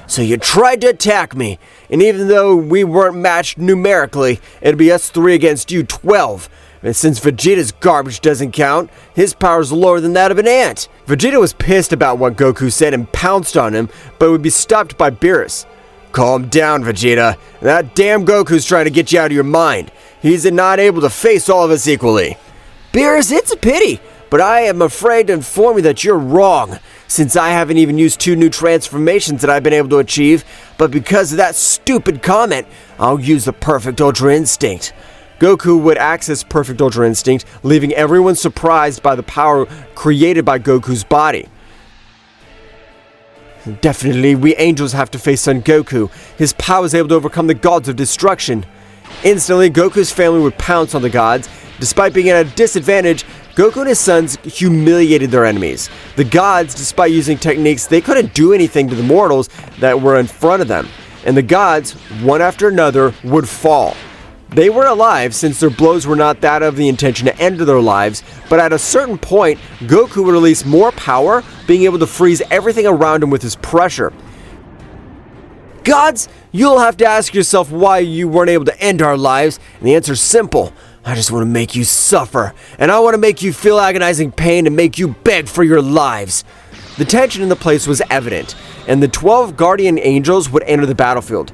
Speaker 2: So you tried to attack me, and even though we weren't matched numerically, it'd be us 3 against you 12. And since Vegeta's garbage doesn't count, his power's lower than that of an ant.
Speaker 1: Vegeta was pissed about what Goku said and pounced on him, but would be stopped by Beerus. Calm down, Vegeta. That damn Goku's trying to get you out of your mind. He's not able to face all of us equally.
Speaker 2: Beerus, it's a pity, but I am afraid to inform you that you're wrong, since I haven't even used 2 new transformations that I've been able to achieve, but because of that stupid comment, I'll use the Perfect Ultra Instinct.
Speaker 1: Goku would access Perfect Ultra Instinct, leaving everyone surprised by the power created by Goku's body. Definitely, we angels have to face Son Goku. His power is able to overcome the gods of destruction. Instantly, Goku's family would pounce on the gods. Despite being at a disadvantage, Goku and his sons humiliated their enemies. The gods, despite using techniques, they couldn't do anything to the mortals that were in front of them. And the gods, one after another, would fall. They were alive since their blows were not that of the intention to end their lives, but at a certain point, Goku would release more power, being able to freeze everything around him with his pressure. Gods, you'll have to ask yourself why you weren't able to end our lives, and the answer's simple. I just want to make you suffer, and I want to make you feel agonizing pain and make you beg for your lives. The tension in the place was evident, and the 12 guardian angels would enter the battlefield.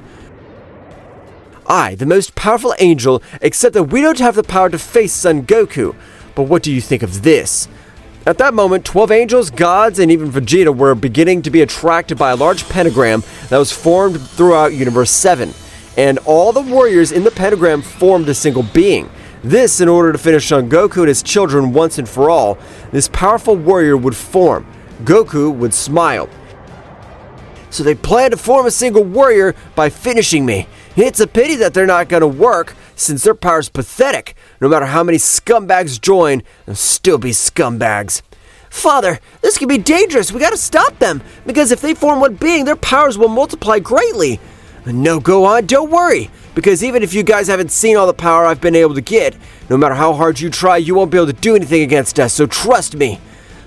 Speaker 1: I, the most powerful angel, accept that we don't have the power to face Son Goku, but what do you think of this? At that moment, 12 angels, gods, and even Vegeta were beginning to be attracted by a large pentagram that was formed throughout Universe 7, and all the warriors in the pentagram formed a single being. This in order to finish Son Goku and his children once and for all. This powerful warrior would form. Goku would smile. So they plan to form a single warrior by finishing me. It's a pity that they're not going to work, since their power's pathetic. No matter how many scumbags join, they'll still be scumbags. Father, this could be dangerous. We gotta stop them, because if they form one being, their powers will multiply greatly. No, Gohan, don't worry, because even if you guys haven't seen all the power I've been able to get, no matter how hard you try, you won't be able to do anything against us, so trust me.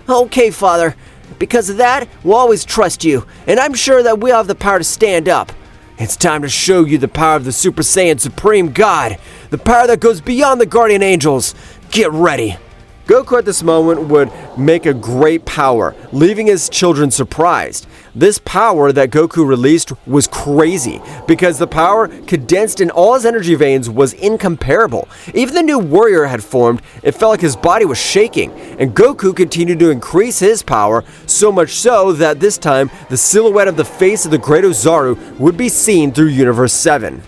Speaker 1: Okay, Father. Because of that, we'll always trust you, and I'm sure that we'll have the power to stand up. It's time to show you the power of the Super Saiyan Supreme God, the power that goes beyond the Guardian Angels. Get ready. Goku at this moment would make a great power, leaving his children surprised. This power that Goku released was crazy, because the power condensed in all his energy veins was incomparable. Even the new warrior had formed, it felt like his body was shaking, and Goku continued to increase his power, so much so that this time, the silhouette of the face of the Great Ozaru would be seen through Universe 7.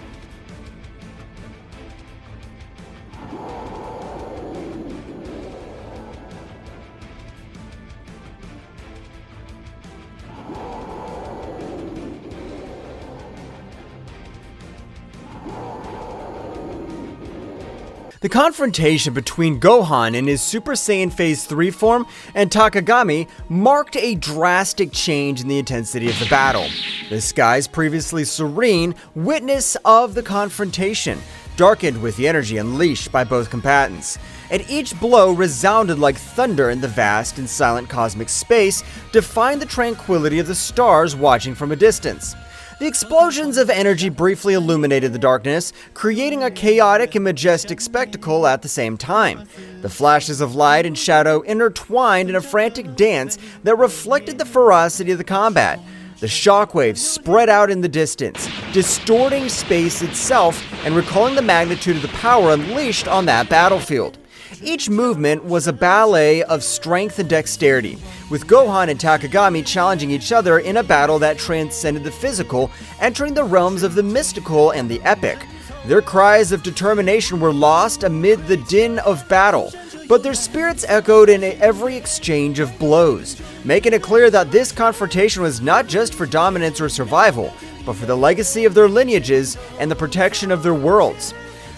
Speaker 3: The confrontation between Gohan in his Super Saiyan Phase 3 form and Takagami marked a drastic change in the intensity of the battle. The skies, previously serene, witness of the confrontation, darkened with the energy unleashed by both combatants, and each blow resounded like thunder in the vast and silent cosmic space, defying the tranquility of the stars watching from a distance. The explosions of energy briefly illuminated the darkness, creating a chaotic and majestic spectacle at the same time. The flashes of light and shadow intertwined in a frantic dance that reflected the ferocity of the combat. The shockwaves spread out in the distance, distorting space itself and recalling the magnitude of the power unleashed on that battlefield. Each movement was a ballet of strength and dexterity, with Gohan and Takagami challenging each other in a battle that transcended the physical, entering the realms of the mystical and the epic. Their cries of determination were lost amid the din of battle, but their spirits echoed in every exchange of blows, making it clear that this confrontation was not just for dominance or survival, but for the legacy of their lineages and the protection of their worlds.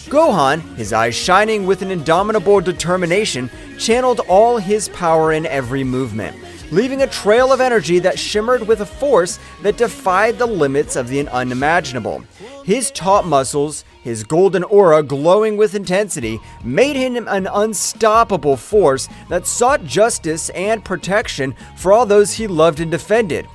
Speaker 3: Gohan, his eyes shining with an indomitable determination, channeled all his power in every movement, leaving a trail of energy that shimmered with a force that defied the limits of the unimaginable. His taut muscles, his golden aura glowing with intensity, made him an unstoppable force that sought justice and protection for all those he loved and defended.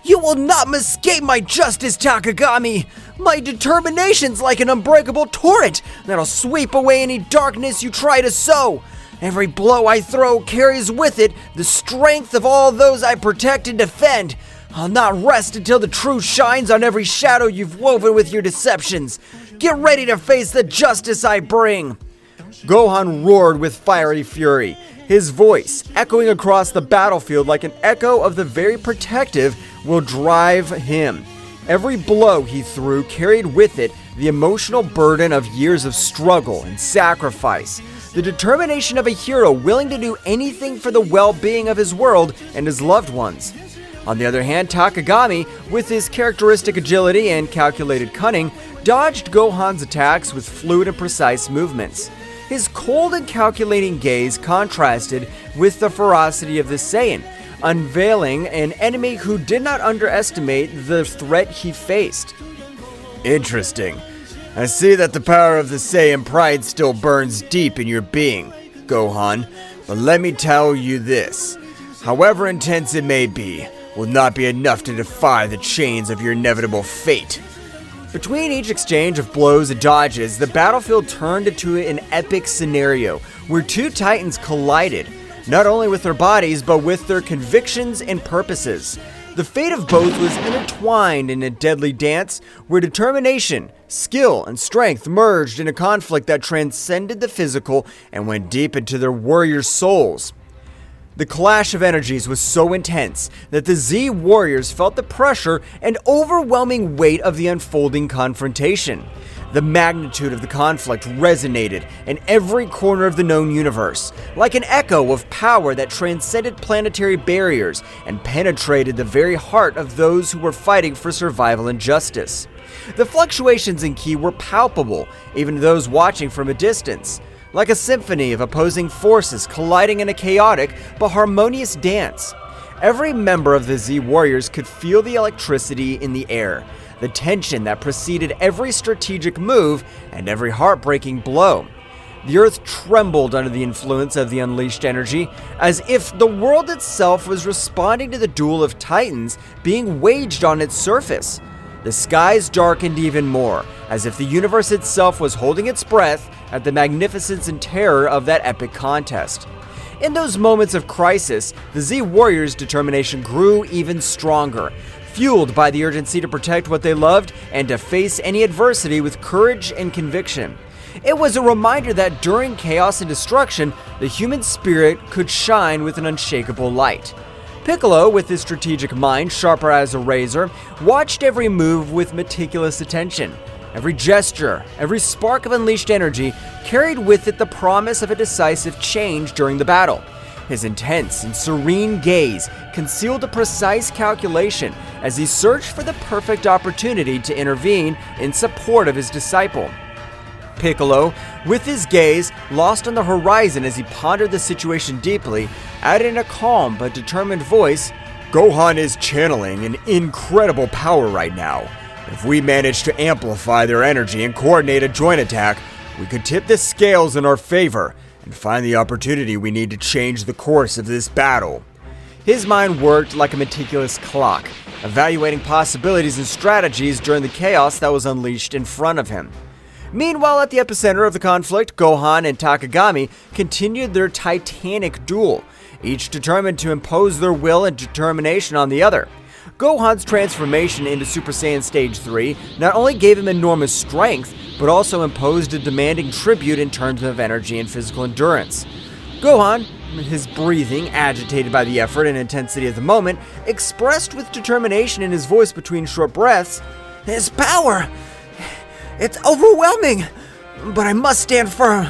Speaker 3: You will not escape my justice, Takagami! My determination's like an unbreakable torrent that'll sweep away any darkness you try to sow. Every blow I throw carries with it the strength of all those I protect and defend. I'll not rest until the truth shines on every shadow you've woven with your deceptions. Get ready to face the justice I bring. Gohan roared with fiery fury, his voice echoing across the battlefield like an echo of the very protective will drive him. Every blow he threw carried with it the emotional burden of years of struggle and sacrifice, the determination of a hero willing to do anything for the well-being of his world and his loved ones. On the other hand, Takagami, with his characteristic agility and calculated cunning, dodged Gohan's attacks with fluid and precise movements. His cold and calculating gaze contrasted with the ferocity of the Saiyan, unveiling an enemy who did not underestimate the threat he faced.
Speaker 1: Interesting. I see that the power of the Saiyan pride still burns deep in your being, Gohan, but let me tell you this. However intense it may be, will not be enough to defy the chains of your inevitable fate.
Speaker 3: Between each exchange of blows and dodges, the battlefield turned into an epic scenario where two titans collided, not only with their bodies but with their convictions and purposes. The fate of both was intertwined in a deadly dance where determination, skill, and strength merged in a conflict that transcended the physical and went deep into their warriors' souls. The clash of energies was so intense that the Z warriors felt the pressure and overwhelming weight of the unfolding confrontation. The magnitude of the conflict resonated in every corner of the known universe, like an echo of power that transcended planetary barriers and penetrated the very heart of those who were fighting for survival and justice. The fluctuations in ki were palpable, even to those watching from a distance, like a symphony of opposing forces colliding in a chaotic but harmonious dance. Every member of the Z Warriors could feel the electricity in the air, the tension that preceded every strategic move and every heartbreaking blow. The earth trembled under the influence of the unleashed energy, as if the world itself was responding to the duel of titans being waged on its surface. The skies darkened even more, as if the universe itself was holding its breath at the magnificence and terror of that epic contest. In those moments of crisis, the Z Warriors' determination grew even stronger, fueled by the urgency to protect what they loved and to face any adversity with courage and conviction. It was a reminder that during chaos and destruction, the human spirit could shine with an unshakable light. Piccolo, with his strategic mind sharper as a razor, watched every move with meticulous attention. Every gesture, every spark of unleashed energy carried with it the promise of a decisive change during the battle. His intense and serene gaze concealed a precise calculation as he searched for the perfect opportunity to intervene in support of his disciple. Piccolo, with his gaze lost on the horizon as he pondered the situation deeply, added in a calm but determined voice,
Speaker 1: Gohan is channeling an incredible power right now. If we manage to amplify their energy and coordinate a joint attack, we could tip the scales in our favor and find the opportunity we need to change the course of this battle.
Speaker 3: His mind worked like a meticulous clock, evaluating possibilities and strategies during the chaos that was unleashed in front of him. Meanwhile, at the epicenter of the conflict, Gohan and Takagami continued their titanic duel, each determined to impose their will and determination on the other. Gohan's transformation into Super Saiyan Stage 3 not only gave him enormous strength, but also imposed a demanding tribute in terms of energy and physical endurance. Gohan, his breathing agitated by the effort and intensity of the moment, expressed with determination in his voice between short breaths, "His power! It's overwhelming! But I must stand firm!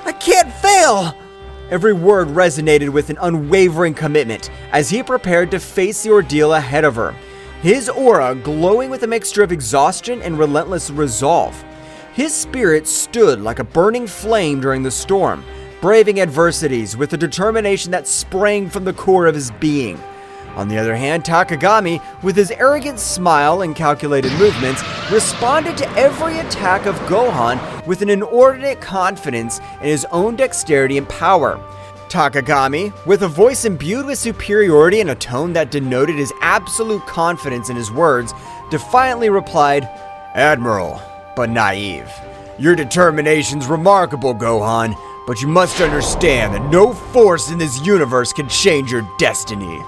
Speaker 3: I can't fail!" Every word resonated with an unwavering commitment as he prepared to face the ordeal ahead of her, his aura glowing with a mixture of exhaustion and relentless resolve. His spirit stood like a burning flame during the storm, braving adversities with a determination that sprang from the core of his being. On the other hand, Takagami, with his arrogant smile and calculated movements, responded to every attack of Gohan with an inordinate confidence in his own dexterity and power. Takagami, with a voice imbued with superiority and a tone that denoted his absolute confidence in his words, defiantly replied,
Speaker 1: Admiral, but naive. Your determination's remarkable, Gohan, but you must understand that no force in this universe can change your destiny.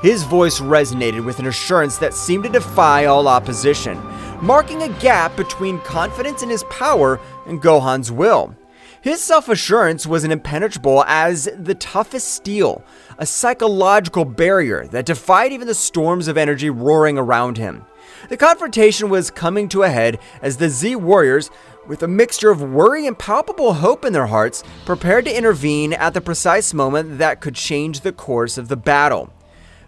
Speaker 3: His voice resonated with an assurance that seemed to defy all opposition, marking a gap between confidence in his power and Gohan's will. His self-assurance was impenetrable as the toughest steel, a psychological barrier that defied even the storms of energy roaring around him. The confrontation was coming to a head as the Z Warriors, with a mixture of worry and palpable hope in their hearts, prepared to intervene at the precise moment that could change the course of the battle.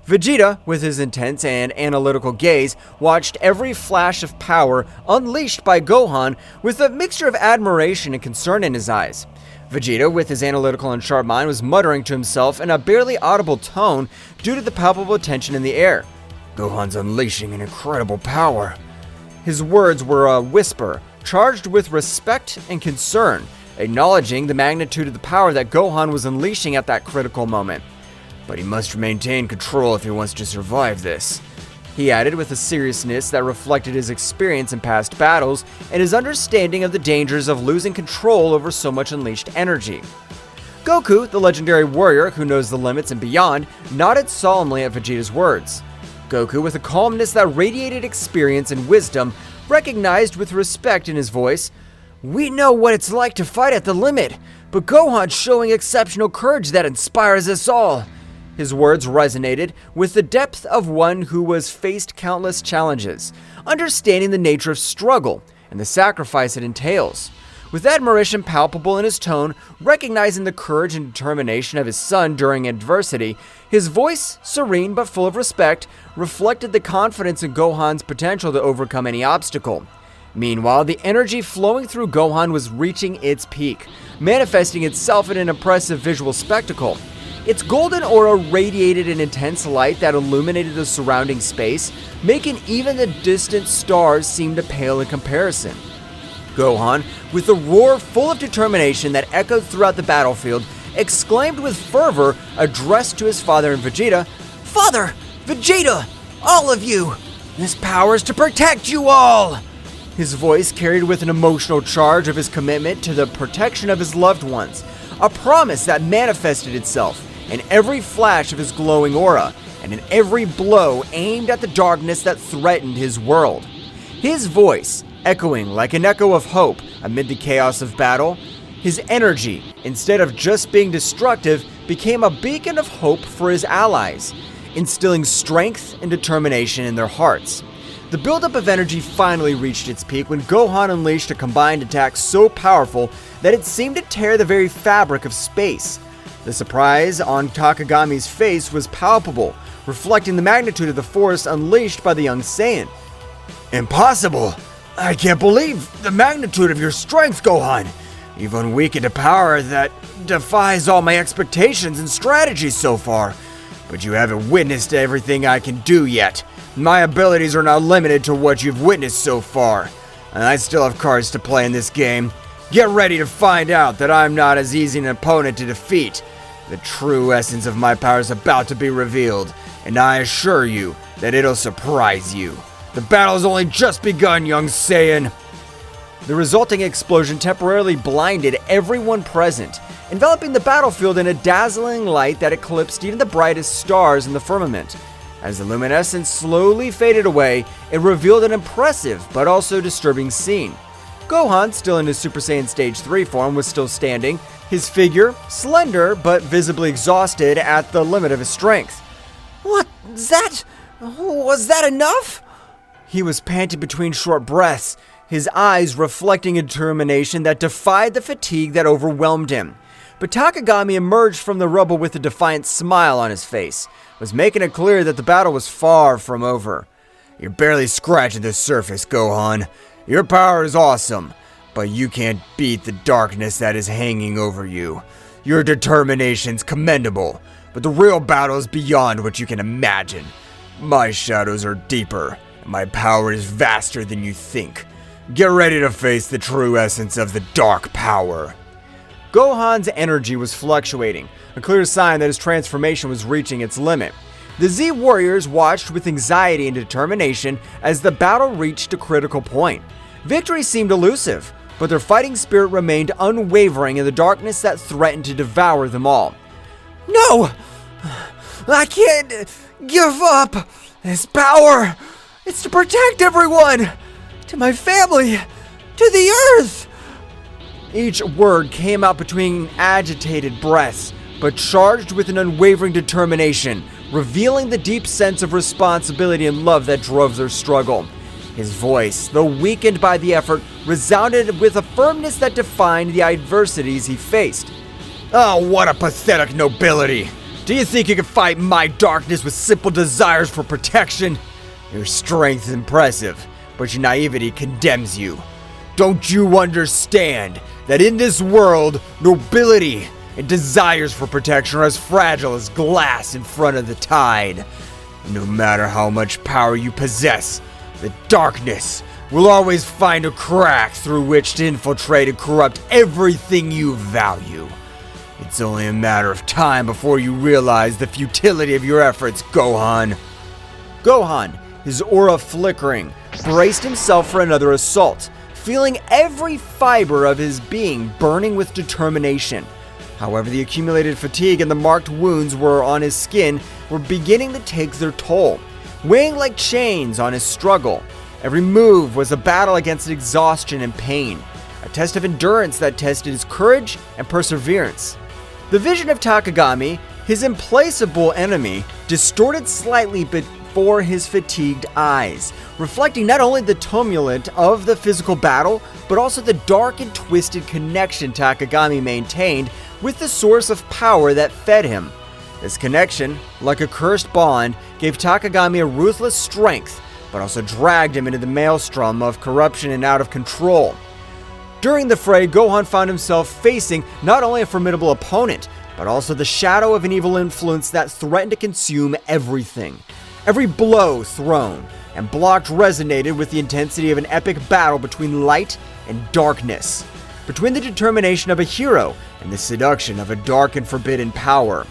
Speaker 3: Vegeta, with his intense and analytical gaze, watched every flash of power unleashed by Gohan with a mixture of admiration and concern in his eyes. Vegeta, with his analytical and sharp mind, was muttering to himself in a barely audible tone due to the palpable tension in the air. "Gohan's unleashing an incredible power." His words were a whisper, charged with respect and concern, acknowledging the magnitude of the power that Gohan was unleashing at that critical moment. "But he must maintain control if he wants to survive this," he added with a seriousness that reflected his experience in past battles and his understanding of the dangers of losing control over so much unleashed energy. Goku, the legendary warrior who knows the limits and beyond, nodded solemnly at Vegeta's words. Goku, with a calmness that radiated experience and wisdom, recognized with respect in his voice, "We know what it's like to fight at the limit, but Gohan's showing exceptional courage that inspires us all." His words resonated with the depth of one who has faced countless challenges, understanding the nature of struggle and the sacrifice it entails. With admiration palpable in his tone, recognizing the courage and determination of his son during adversity, his voice, serene but full of respect, reflected the confidence in Gohan's potential to overcome any obstacle. Meanwhile, the energy flowing through Gohan was reaching its peak, manifesting itself in an impressive visual spectacle. Its golden aura radiated an intense light that illuminated the surrounding space, making even the distant stars seem to pale in comparison. Gohan, with a roar full of determination that echoed throughout the battlefield, exclaimed with fervor, addressed to his father and Vegeta, "Father! Vegeta! All of you! This power is to protect you all!" His voice carried with an emotional charge of his commitment to the protection of his loved ones, a promise that manifested itself in every flash of his glowing aura, and in every blow aimed at the darkness that threatened his world. His voice, echoing like an echo of hope amid the chaos of battle, his energy, instead of just being destructive, became a beacon of hope for his allies, instilling strength and determination in their hearts. The buildup of energy finally reached its peak when Gohan unleashed a combined attack so powerful that it seemed to tear the very fabric of space. The surprise on Takagami's face was palpable, reflecting the magnitude of the force unleashed by the young Saiyan. "Impossible! I can't believe the magnitude of your strength, Gohan! You've unweakened a power that defies all my expectations and strategies so far. But you haven't witnessed everything I can do yet. My abilities are not limited to what you've witnessed so far, and I still have cards to play in this game. Get ready to find out that I'm not as easy an opponent to defeat. The true essence of my power is about to be revealed, and I assure you that it'll surprise you. The battle's only just begun, young Saiyan." The resulting explosion temporarily blinded everyone present, enveloping the battlefield in a dazzling light that eclipsed even the brightest stars in the firmament. As the luminescence slowly faded away, it revealed an impressive but also disturbing scene. Gohan, still in his Super Saiyan Stage 3 form, was still standing, his figure slender but visibly exhausted at the limit of his strength.
Speaker 2: Was that enough?
Speaker 3: He was panting between short breaths, his eyes reflecting a determination that defied the fatigue that overwhelmed him. But Takagami emerged from the rubble with a defiant smile on his face, was making it clear that the battle was far from over. "You're barely scratching the surface, Gohan. Your power is awesome, but you can't beat the darkness that is hanging over you. Your determination's commendable, but the real battle is beyond what you can imagine. My shadows are deeper, and my power is vaster than you think. Get ready to face the true essence of the dark power." Gohan's energy was fluctuating, a clear sign that his transformation was reaching its limit. The Z warriors watched with anxiety and determination as the battle reached a critical point. Victory seemed elusive, but their fighting spirit remained unwavering in the darkness that threatened to devour them all.
Speaker 2: No! I can't give up! This power! It's to protect everyone! To my family! To the earth!
Speaker 3: Each word came out between agitated breaths, but charged with an unwavering determination, revealing the deep sense of responsibility and love that drove their struggle. His voice, though weakened by the effort, resounded with a firmness that defined the adversities he faced. "Oh, what a pathetic nobility! Do you think you can fight my darkness with simple desires for protection? Your strength is impressive, but your naivety condemns you. Don't you understand that in this world, nobility and desires for protection are as fragile as glass in front of the tide? No matter how much power you possess, the darkness will always find a crack through which to infiltrate and corrupt everything you value. It's only a matter of time before you realize the futility of your efforts, Gohan.
Speaker 2: Gohan, his aura flickering, braced himself for another assault, feeling every fiber of his being burning with determination. However, the accumulated fatigue and the marked wounds on his skin were beginning to take their toll, weighing like chains on his struggle. Every move was a battle against exhaustion and pain, a test of endurance that tested his courage and perseverance. The vision of Takagami, his implacable enemy, distorted slightly before his fatigued eyes, reflecting not only the tumult of the physical battle, but also the dark and twisted connection Takagami maintained with the source of power that fed him. This connection, like a cursed bond, gave Takagami a ruthless strength, but also dragged him into the maelstrom of corruption and out of control. During the fray, Gohan found himself facing not only a formidable opponent, but also the shadow of an evil influence that threatened to consume everything. Every blow thrown and blocked resonated with the intensity of an epic battle between light and darkness, between the determination of a hero and the seduction of a dark and forbidden power.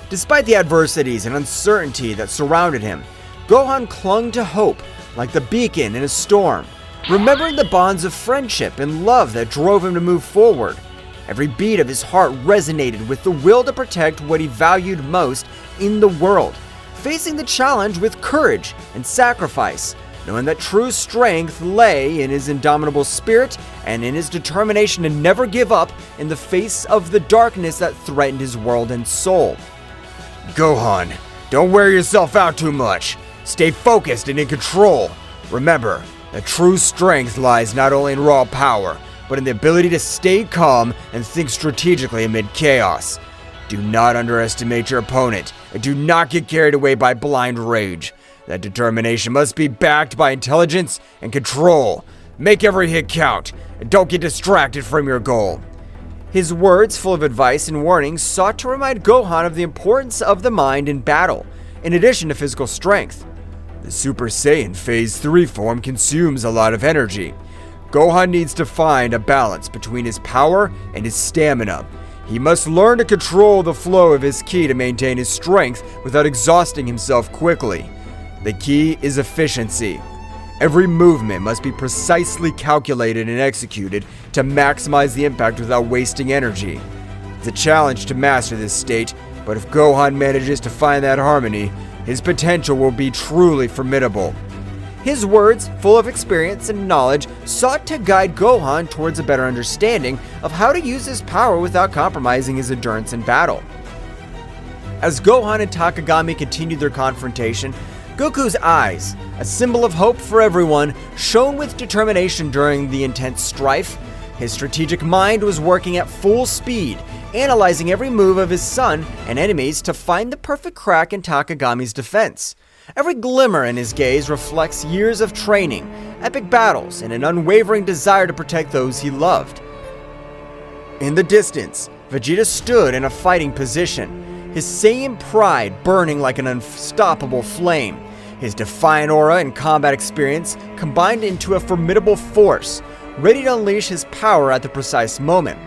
Speaker 2: Despite the adversities and uncertainty that surrounded him, Gohan clung to hope like the beacon in a storm, remembering the bonds of friendship and love that drove him to move forward. Every beat of his heart resonated with the will to protect what he valued most in the world, facing the challenge with courage and sacrifice, knowing that true strength lay in his indomitable spirit and in his determination to never give up in the face of the darkness that threatened his world and soul.
Speaker 1: Gohan, don't wear yourself out too much. Stay focused and in control. Remember, that true strength lies not only in raw power, but in the ability to stay calm and think strategically amid chaos. Do not underestimate your opponent, and do not get carried away by blind rage. That determination must be backed by intelligence and control. Make every hit count, and don't get distracted from your goal.
Speaker 2: His words, full of advice and warnings, sought to remind Gohan of the importance of the mind in battle, in addition to physical strength.
Speaker 1: The Super Saiyan Phase 3 form consumes a lot of energy. Gohan needs to find a balance between his power and his stamina. He must learn to control the flow of his ki to maintain his strength without exhausting himself quickly. The key is efficiency. Every movement must be precisely calculated and executed to maximize the impact without wasting energy. It's a challenge to master this state, but if Gohan manages to find that harmony, his potential will be truly formidable.
Speaker 2: His words, full of experience and knowledge, sought to guide Gohan towards a better understanding of how to use his power without compromising his endurance in battle. As Gohan and Takagami continued their confrontation, Goku's eyes, a symbol of hope for everyone, shone with determination during the intense strife. His strategic mind was working at full speed, analyzing every move of his son and enemies to find the perfect crack in Takagami's defense. Every glimmer in his gaze reflects years of training, epic battles, and an unwavering desire to protect those he loved. In the distance, Vegeta stood in a fighting position, his Saiyan pride burning like an unstoppable flame. His defiant aura and combat experience combined into a formidable force, ready to unleash his power at the precise moment.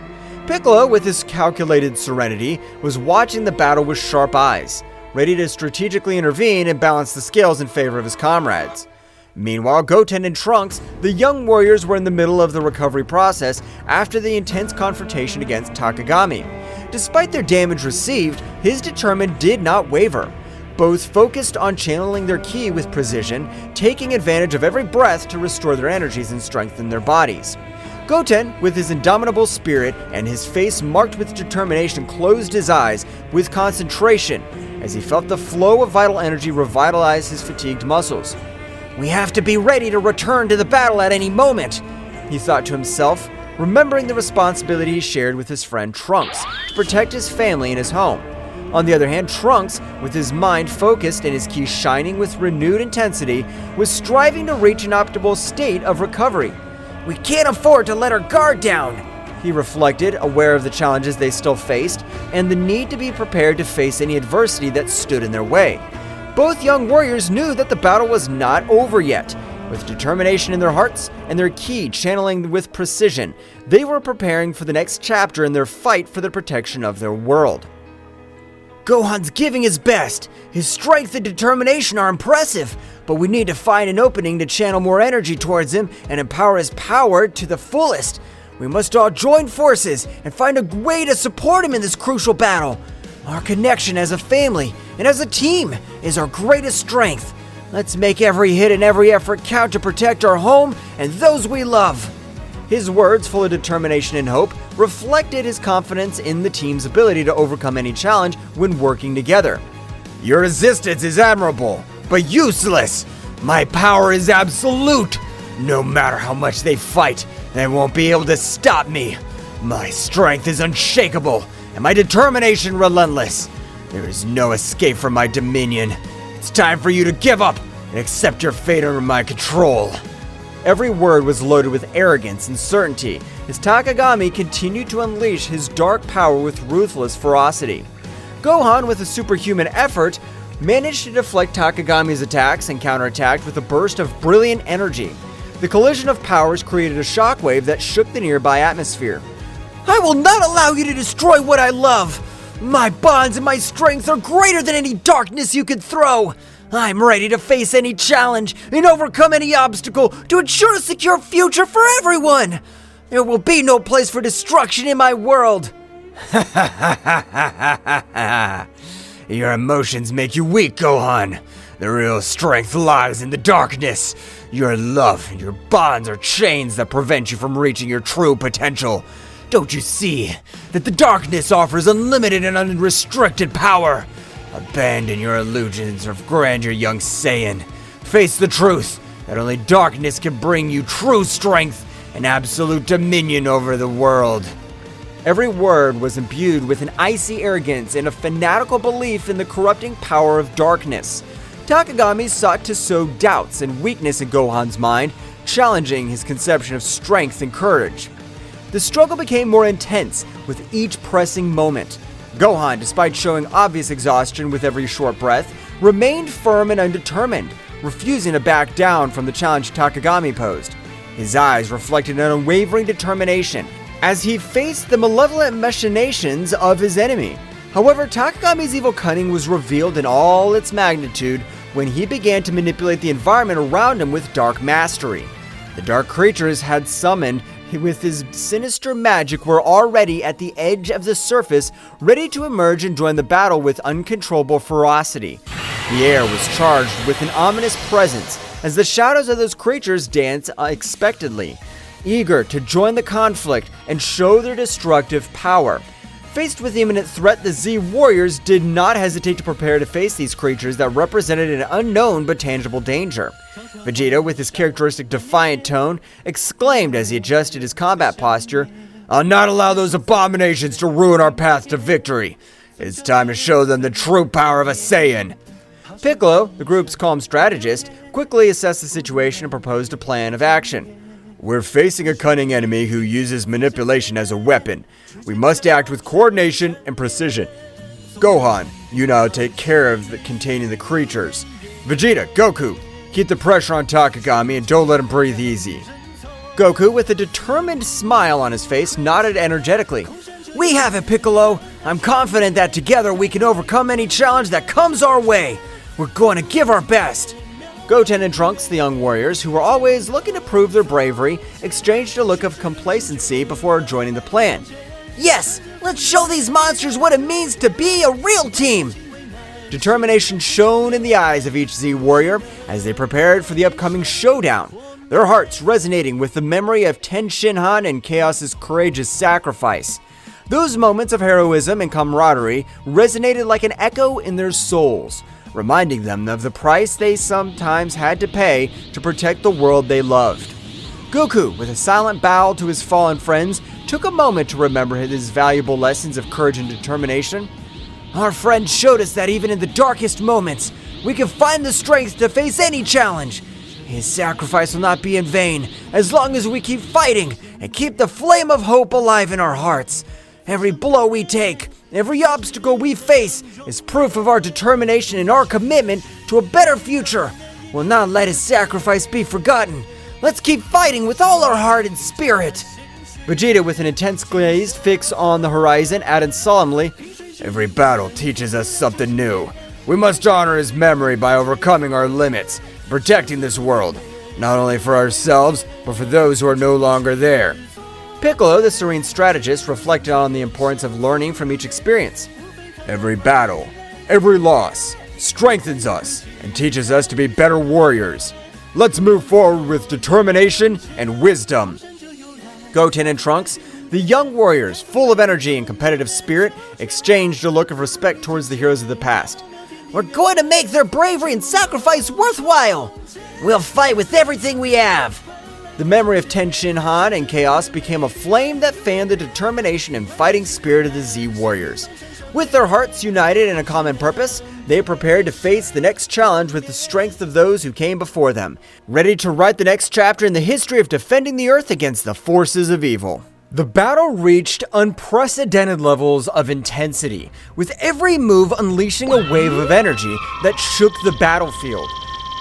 Speaker 2: Piccolo, with his calculated serenity, was watching the battle with sharp eyes, ready to strategically intervene and balance the scales in favor of his comrades. Meanwhile, Goten and Trunks, the young warriors, were in the middle of the recovery process after the intense confrontation against Takagami. Despite their damage received, his determination did not waver. Both focused on channeling their ki with precision, taking advantage of every breath to restore their energies and strengthen their bodies. Goten, with his indomitable spirit and his face marked with determination, closed his eyes with concentration as he felt the flow of vital energy revitalize his fatigued muscles. "We have to be ready to return to the battle at any moment," he thought to himself, remembering the responsibility he shared with his friend Trunks to protect his family and his home.
Speaker 3: On the other hand, Trunks, with his mind focused and his ki shining with renewed intensity, was striving to reach an optimal state of recovery.
Speaker 2: We can't afford to let our guard down,
Speaker 3: he reflected, aware of the challenges they still faced and the need to be prepared to face any adversity that stood in their way. Both young warriors knew that the battle was not over yet. With determination in their hearts and their ki channeling with precision, they were preparing for the next chapter in their fight for the protection of their world.
Speaker 2: Gohan's giving his best. His strength and determination are impressive, but we need to find an opening to channel more energy towards him and empower his power to the fullest. We must all join forces and find a way to support him in this crucial battle. Our connection as a family and as a team is our greatest strength. Let's make every hit and every effort count to protect our home and those we love.
Speaker 3: His words, full of determination and hope, reflected his confidence in the team's ability to overcome any challenge when working together.
Speaker 1: Your resistance is admirable, but useless. My power is absolute. No matter how much they fight, they won't be able to stop me. My strength is unshakable, and my determination relentless. There is no escape from my dominion. It's time for you to give up and accept your fate under my control.
Speaker 3: Every word was loaded with arrogance and certainty as Takagami continued to unleash his dark power with ruthless ferocity. Gohan, with a superhuman effort, managed to deflect Takagami's attacks and counterattacked with a burst of brilliant energy. The collision of powers created a shockwave that shook the nearby atmosphere.
Speaker 2: I will not allow you to destroy what I love. My bonds and my strength are greater than any darkness you could throw. I'm ready to face any challenge and overcome any obstacle to ensure a secure future for everyone. There will be no place for destruction in my world.
Speaker 1: Your emotions make you weak, Gohan. The real strength lies in the darkness. Your love and your bonds are chains that prevent you from reaching your true potential. Don't you see that the darkness offers unlimited and unrestricted power? Abandon your illusions of grandeur, young Saiyan. Face the truth that only darkness can bring you true strength and absolute dominion over the world.
Speaker 3: Every word was imbued with an icy arrogance and a fanatical belief in the corrupting power of darkness. Takagami sought to sow doubts and weakness in Gohan's mind, challenging his conception of strength and courage. The struggle became more intense with each pressing moment. Gohan, despite showing obvious exhaustion with every short breath, remained firm and undetermined, refusing to back down from the challenge Takagami posed. His eyes reflected an unwavering determination as he faced the malevolent machinations of his enemy. However, Takagami's evil cunning was revealed in all its magnitude when he began to manipulate the environment around him with dark mastery. The dark creatures had summoned with his sinister magic were already at the edge of the surface, ready to emerge and join the battle with uncontrollable ferocity. The air was charged with an ominous presence as the shadows of those creatures danced unexpectedly, eager to join the conflict and show their destructive power. Faced with the imminent threat, the Z warriors did not hesitate to prepare to face these creatures that represented an unknown but tangible danger. Vegeta, with his characteristic defiant tone, exclaimed as he adjusted his combat posture, "I'll not allow those abominations to ruin our path to victory. It's time to show them the true power of a Saiyan." Piccolo, the group's calm strategist, quickly assessed the situation and proposed a plan of action. "We're facing a cunning enemy who uses manipulation as a weapon. We must act with coordination and precision. Gohan, you now take care of containing the creatures. Vegeta, Goku, keep the pressure on Takagami and don't let him breathe easy." Goku, with a determined smile on his face, nodded energetically.
Speaker 2: We have it, Piccolo. I'm confident that together we can overcome any challenge that comes our way. We're going to give our best.
Speaker 3: Goten and Trunks, the young warriors, who were always looking to prove their bravery, exchanged a look of complacency before joining the plan.
Speaker 2: Yes, let's show these monsters what it means to be a real team.
Speaker 3: Determination shone in the eyes of each Z warrior as they prepared for the upcoming showdown, their hearts resonating with the memory of Ten Shinhan and Chaos's courageous sacrifice. Those moments of heroism and camaraderie resonated like an echo in their souls, reminding them of the price they sometimes had to pay to protect the world they loved. Goku, with a silent bow to his fallen friends, took a moment to remember his valuable lessons of courage and determination.
Speaker 2: Our friend showed us that even in the darkest moments, we can find the strength to face any challenge. His sacrifice will not be in vain as long as we keep fighting and keep the flame of hope alive in our hearts. Every blow we take, every obstacle we face is proof of our determination and our commitment to a better future. We'll not let his sacrifice be forgotten. Let's keep fighting with all our heart and spirit.
Speaker 3: Vegeta, with an intense gaze fixed on the horizon, added solemnly,
Speaker 1: Every battle teaches us something new. We must honor his memory by overcoming our limits, protecting this world, not only for ourselves, but for those who are no longer there.
Speaker 3: Piccolo, the serene strategist, reflected on the importance of learning from each experience.
Speaker 1: Every battle, every loss, strengthens us and teaches us to be better warriors. Let's move forward with determination and wisdom.
Speaker 3: Goten and Trunks, the young warriors, full of energy and competitive spirit, exchanged a look of respect towards the heroes of the past.
Speaker 2: We're going to make their bravery and sacrifice worthwhile. We'll fight with everything we have.
Speaker 3: The memory of Ten Shinhan and Chaos became a flame that fanned the determination and fighting spirit of the Z Warriors. With their hearts united in a common purpose, they prepared to face the next challenge with the strength of those who came before them, ready to write the next chapter in the history of defending the Earth against the forces of evil. The battle reached unprecedented levels of intensity, with every move unleashing a wave of energy that shook the battlefield.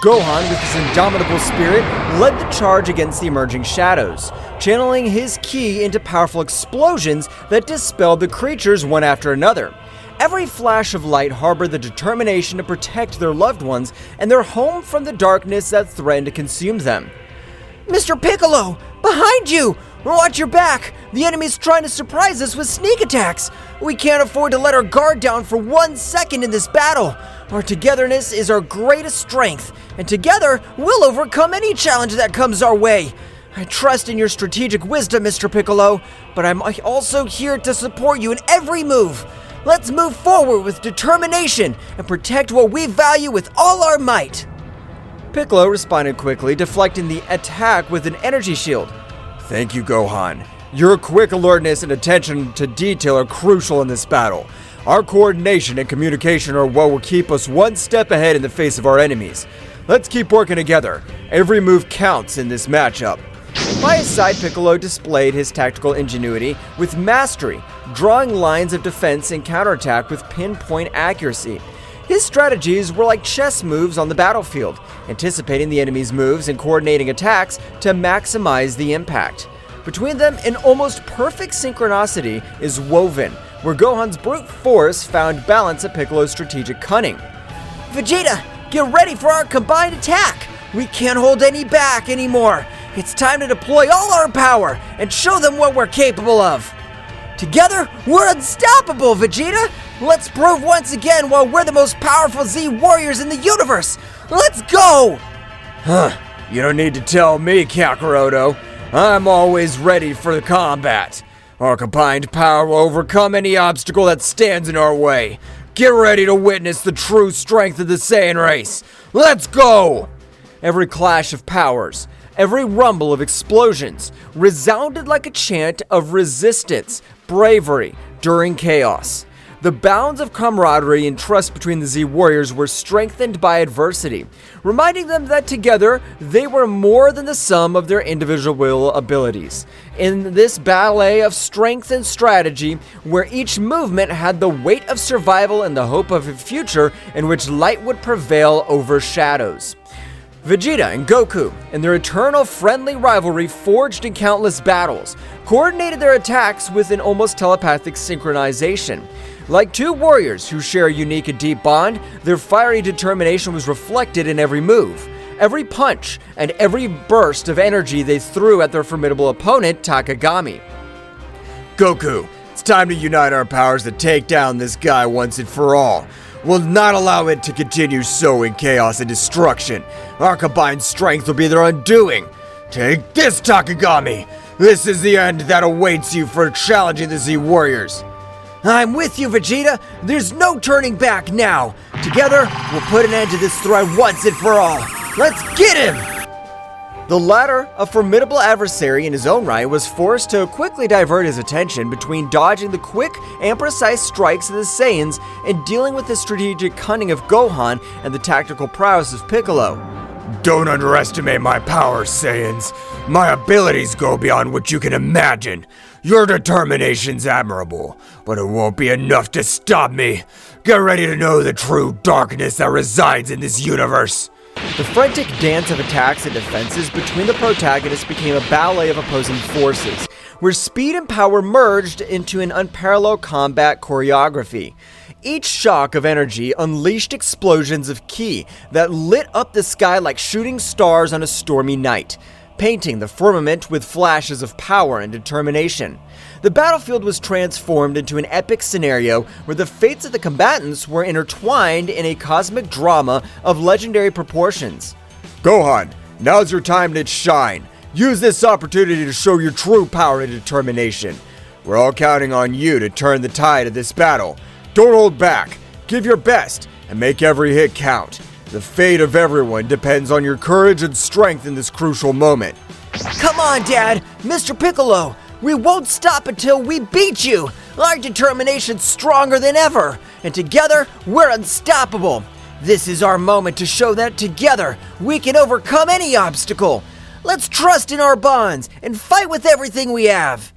Speaker 3: Gohan, with his indomitable spirit, led the charge against the emerging shadows, channeling his ki into powerful explosions that dispelled the creatures one after another. Every flash of light harbored the determination to protect their loved ones and their home from the darkness that threatened to consume them.
Speaker 2: Mr. Piccolo, behind you! Watch your back! The enemy's trying to surprise us with sneak attacks! We can't afford to let our guard down for 1 second in this battle! Our togetherness is our greatest strength, and together, we'll overcome any challenge that comes our way! I trust in your strategic wisdom, Mr. Piccolo, but I'm also here to support you in every move! Let's move forward with determination and protect what we value with all our might!
Speaker 3: Piccolo responded quickly, deflecting the attack with an energy shield.
Speaker 1: Thank you, Gohan. Your quick alertness and attention to detail are crucial in this battle. Our coordination and communication are what will keep us one step ahead in the face of our enemies. Let's keep working together. Every move counts in this matchup.
Speaker 3: By his side, Piccolo displayed his tactical ingenuity with mastery, drawing lines of defense and counterattack with pinpoint accuracy. His strategies were like chess moves on the battlefield, anticipating the enemy's moves and coordinating attacks to maximize the impact. Between them, an almost perfect synchronicity is woven, where Gohan's brute force found balance at Piccolo's strategic cunning.
Speaker 2: Vegeta, get ready for our combined attack! We can't hold any back anymore! It's time to deploy all our power and show them what we're capable of! Together, we're unstoppable, Vegeta! Let's prove once again why we're the most powerful Z Warriors in the universe! Let's go!
Speaker 1: You don't need to tell me, Kakaroto. I'm always ready for the combat. Our combined power will overcome any obstacle that stands in our way. Get ready to witness the true strength of the Saiyan race. Let's go!
Speaker 3: Every clash of powers, every rumble of explosions resounded like a chant of resistance, bravery during chaos. The bounds of camaraderie and trust between the Z Warriors were strengthened by adversity, reminding them that together they were more than the sum of their individual abilities. In this ballet of strength and strategy, where each movement had the weight of survival and the hope of a future in which light would prevail over shadows. Vegeta and Goku, in their eternal friendly rivalry forged in countless battles, coordinated their attacks with an almost telepathic synchronization. Like two warriors who share a unique and deep bond, their fiery determination was reflected in every move, every punch, and every burst of energy they threw at their formidable opponent, Takagami.
Speaker 1: Goku, it's time to unite our powers to take down this guy once and for all. We'll not allow it to continue sowing chaos and destruction. Our combined strength will be their undoing. Take this, Takagami! This is the end that awaits you for challenging the Z Warriors.
Speaker 2: I'm with you, Vegeta. There's no turning back now. Together, we'll put an end to this threat once and for all. Let's get him!
Speaker 3: The latter, a formidable adversary in his own right, was forced to quickly divert his attention between dodging the quick and precise strikes of the Saiyans and dealing with the strategic cunning of Gohan and the tactical prowess of Piccolo.
Speaker 1: Don't underestimate my powers, Saiyans. My abilities go beyond what you can imagine. Your determination's admirable, but it won't be enough to stop me. Get ready to know the true darkness that resides in this universe.
Speaker 3: The frantic dance of attacks and defenses between the protagonists became a ballet of opposing forces, where speed and power merged into an unparalleled combat choreography. Each shock of energy unleashed explosions of ki that lit up the sky like shooting stars on a stormy night, painting the firmament with flashes of power and determination. The battlefield was transformed into an epic scenario where the fates of the combatants were intertwined in a cosmic drama of legendary proportions.
Speaker 1: Gohan, now's your time to shine. Use this opportunity to show your true power and determination. We're all counting on you to turn the tide of this battle. Don't hold back. Give your best and make every hit count. The fate of everyone depends on your courage and strength in this crucial moment.
Speaker 2: Come on, Dad! Mr. Piccolo! We won't stop until we beat you! Our determination's stronger than ever, and together, we're unstoppable! This is our moment to show that together, we can overcome any obstacle! Let's trust in our bonds, and fight with everything we have!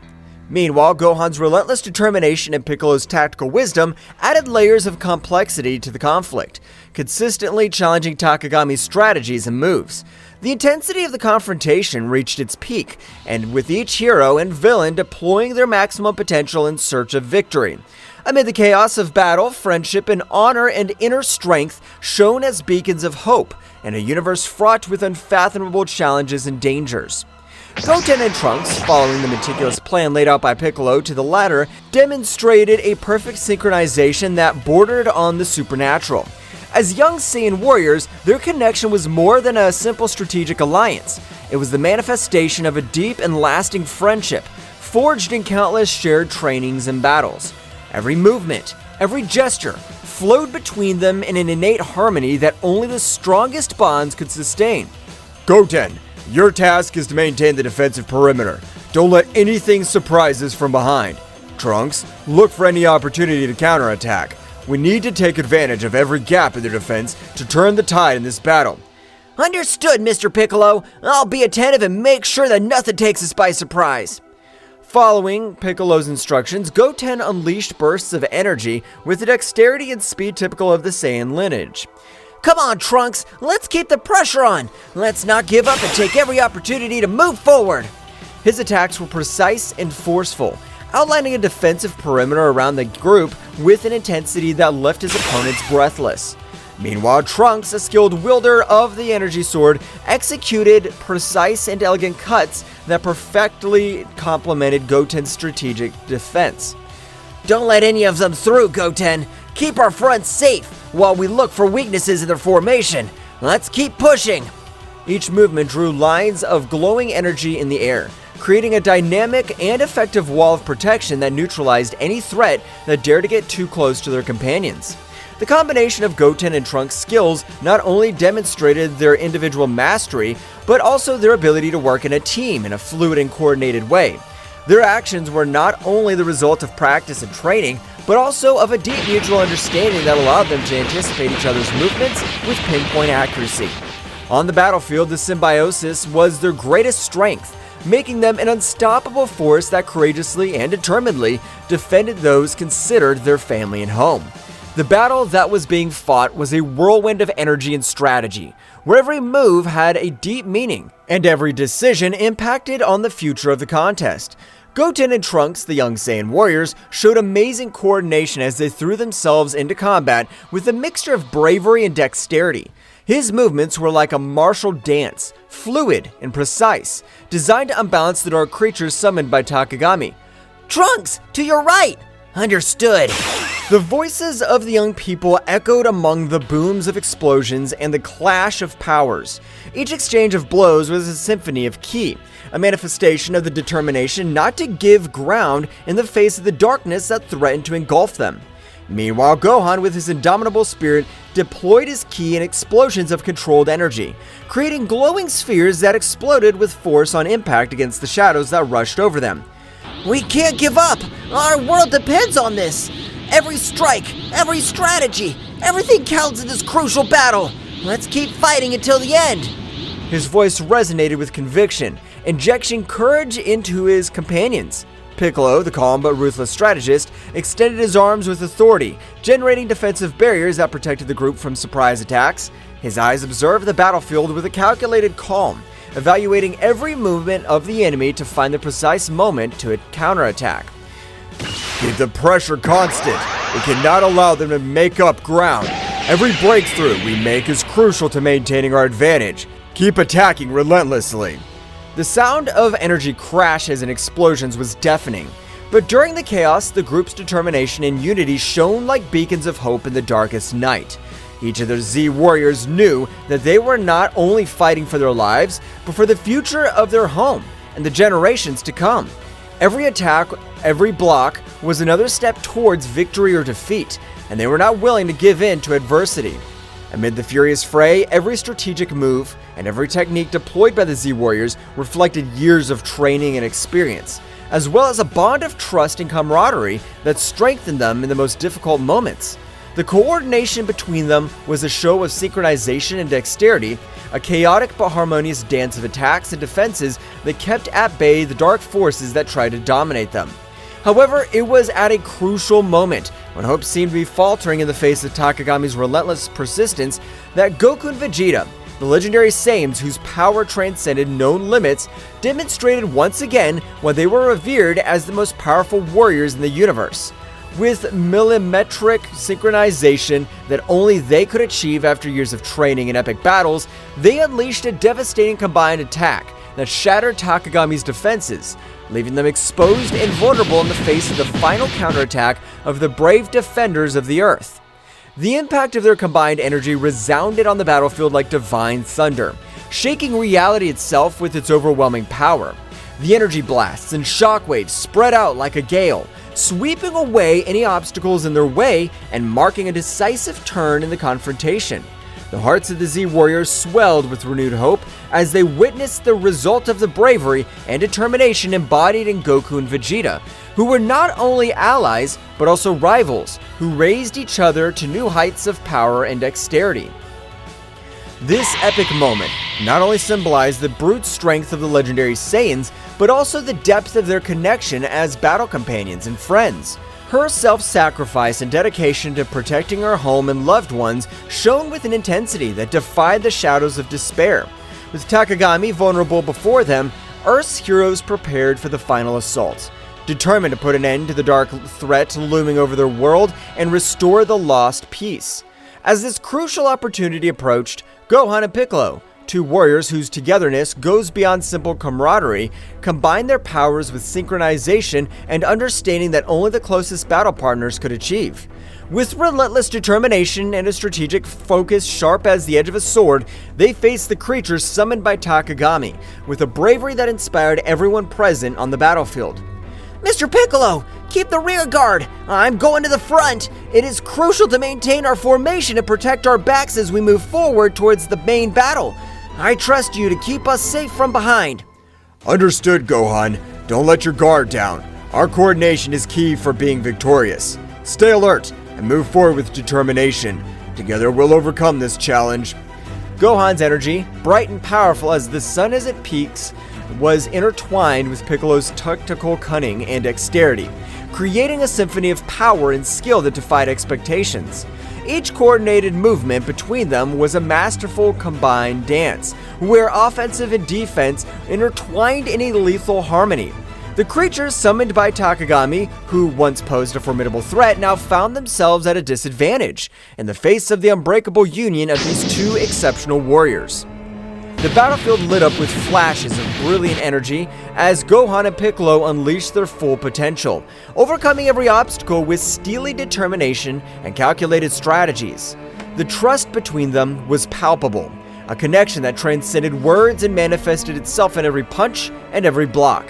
Speaker 3: Meanwhile, Gohan's relentless determination and Piccolo's tactical wisdom added layers of complexity to the conflict, consistently challenging Takagami's strategies and moves. The intensity of the confrontation reached its peak, and with each hero and villain deploying their maximum potential in search of victory. Amid the chaos of battle, friendship and honor and inner strength shone as beacons of hope in a universe fraught with unfathomable challenges and dangers. Goten and Trunks, following the meticulous plan laid out by Piccolo to the latter, demonstrated a perfect synchronization that bordered on the supernatural. As young Saiyan warriors, their connection was more than a simple strategic alliance. It was the manifestation of a deep and lasting friendship, forged in countless shared trainings and battles. Every movement, every gesture, flowed between them in an innate harmony that only the strongest bonds could sustain.
Speaker 1: Goten, your task is to maintain the defensive perimeter. Don't let anything surprise us from behind. Trunks, look for any opportunity to counterattack. We need to take advantage of every gap in their defense to turn the tide in this battle.
Speaker 2: Understood, Mr. Piccolo. I'll be attentive and make sure that nothing takes us by surprise.
Speaker 3: Following Piccolo's instructions, Goten unleashed bursts of energy with the dexterity and speed typical of the Saiyan lineage.
Speaker 2: Come on, Trunks. Let's keep the pressure on. Let's not give up and take every opportunity to move forward.
Speaker 3: His attacks were precise and forceful, outlining a defensive perimeter around the group with an intensity that left his opponents breathless. Meanwhile, Trunks, a skilled wielder of the energy sword, executed precise and elegant cuts that perfectly complemented Goten's strategic defense.
Speaker 2: Don't let any of them through, Goten. Keep our front safe while we look for weaknesses in their formation. Let's keep pushing.
Speaker 3: Each movement drew lines of glowing energy in the air, creating a dynamic and effective wall of protection that neutralized any threat that dared to get too close to their companions. The combination of Goten and Trunks' skills not only demonstrated their individual mastery, but also their ability to work in a team in a fluid and coordinated way. Their actions were not only the result of practice and training, but also of a deep mutual understanding that allowed them to anticipate each other's movements with pinpoint accuracy. On the battlefield, the symbiosis was their greatest strength, making them an unstoppable force that courageously and determinedly defended those considered their family and home. The battle that was being fought was a whirlwind of energy and strategy, where every move had a deep meaning, and every decision impacted on the future of the contest. Goten and Trunks, the young Saiyan warriors, showed amazing coordination as they threw themselves into combat with a mixture of bravery and dexterity. His movements were like a martial dance, fluid and precise, designed to unbalance the dark creatures summoned by Takagami.
Speaker 2: Trunks, to your right! Understood.
Speaker 3: The voices of the young people echoed among the booms of explosions and the clash of powers. Each exchange of blows was a symphony of ki, a manifestation of the determination not to give ground in the face of the darkness that threatened to engulf them. Meanwhile, Gohan, with his indomitable spirit, deployed his ki in explosions of controlled energy, creating glowing spheres that exploded with force on impact against the shadows that rushed over them.
Speaker 2: We can't give up! Our world depends on this! Every strike, every strategy, everything counts in this crucial battle! Let's keep fighting until the end!
Speaker 3: His voice resonated with conviction, injecting courage into his companions. Piccolo, the calm but ruthless strategist, extended his arms with authority, generating defensive barriers that protected the group from surprise attacks. His eyes observed the battlefield with a calculated calm, evaluating every movement of the enemy to find the precise moment to counterattack. Keep the pressure constant. We cannot allow them to make up ground. Every breakthrough we make is crucial to maintaining our advantage. Keep attacking relentlessly. The sound of energy crashes and explosions was deafening, but during the chaos, the group's determination and unity shone like beacons of hope in the darkest night. Each of the Z warriors knew that they were not only fighting for their lives, but for the future of their home and the generations to come. Every attack, every block, was another step towards victory or defeat, and they were not willing to give in to adversity. Amid the furious fray, every strategic move and every technique deployed by the Z Warriors reflected years of training and experience, as well as a bond of trust and camaraderie that strengthened them in the most difficult moments. The coordination between them was a show of synchronization and dexterity, a chaotic but harmonious dance of attacks and defenses that kept at bay the dark forces that tried to dominate them. However, it was at a crucial moment, when hope seemed to be faltering in the face of Takagami's relentless persistence, that Goku and Vegeta, the legendary Saiyans whose power transcended known limits, demonstrated once again why they were revered as the most powerful warriors in the universe. With millimetric synchronization that only they could achieve after years of training in epic battles, they unleashed a devastating combined attack that shattered Takagami's defenses, leaving them exposed and vulnerable in the face of the final counterattack of the brave defenders of the Earth. The impact of their combined energy resounded on the battlefield like divine thunder, shaking reality itself with its overwhelming power. The energy blasts and shockwaves spread out like a gale, sweeping away any obstacles in their way and marking a decisive turn in the confrontation. The hearts of the Z Warriors swelled with renewed hope as they witnessed the result of the bravery and determination embodied in Goku and Vegeta, who were not only allies, but also rivals, who raised each other to new heights of power and dexterity. This epic moment not only symbolized the brute strength of the legendary Saiyans, but also the depth of their connection as battle companions and friends. Her self-sacrifice and dedication to protecting her home and loved ones shone with an intensity that defied the shadows of despair. With Takagami vulnerable before them, Earth's heroes prepared for the final assault, determined to put an end to the dark threat looming over their world and restore the lost peace. As this crucial opportunity approached, Gohan and Piccolo, two warriors whose togetherness goes beyond simple camaraderie, combined their powers with synchronization and understanding that only the closest battle partners could achieve. With relentless determination and a strategic focus sharp as the edge of a sword, they faced the creatures summoned by Takagami, with a bravery that inspired everyone present on the battlefield.
Speaker 2: Mr. Piccolo, keep the rear guard. I'm going to the front. It is crucial to maintain our formation and protect our backs as we move forward towards the main battle. I trust you to keep us safe from behind.
Speaker 1: Understood, Gohan. Don't let your guard down. Our coordination is key for being victorious. Stay alert and move forward with determination. Together we'll overcome this challenge.
Speaker 3: Gohan's energy, bright and powerful as the sun as it peaks, was intertwined with Piccolo's tactical cunning and dexterity, creating a symphony of power and skill that defied expectations. Each coordinated movement between them was a masterful combined dance, where offensive and defense intertwined in a lethal harmony. The creatures summoned by Takagami, who once posed a formidable threat, now found themselves at a disadvantage in the face of the unbreakable union of these two exceptional warriors. The battlefield lit up with flashes of brilliant energy as Gohan and Piccolo unleashed their full potential, overcoming every obstacle with steely determination and calculated strategies. The trust between them was palpable, a connection that transcended words and manifested itself in every punch and every block.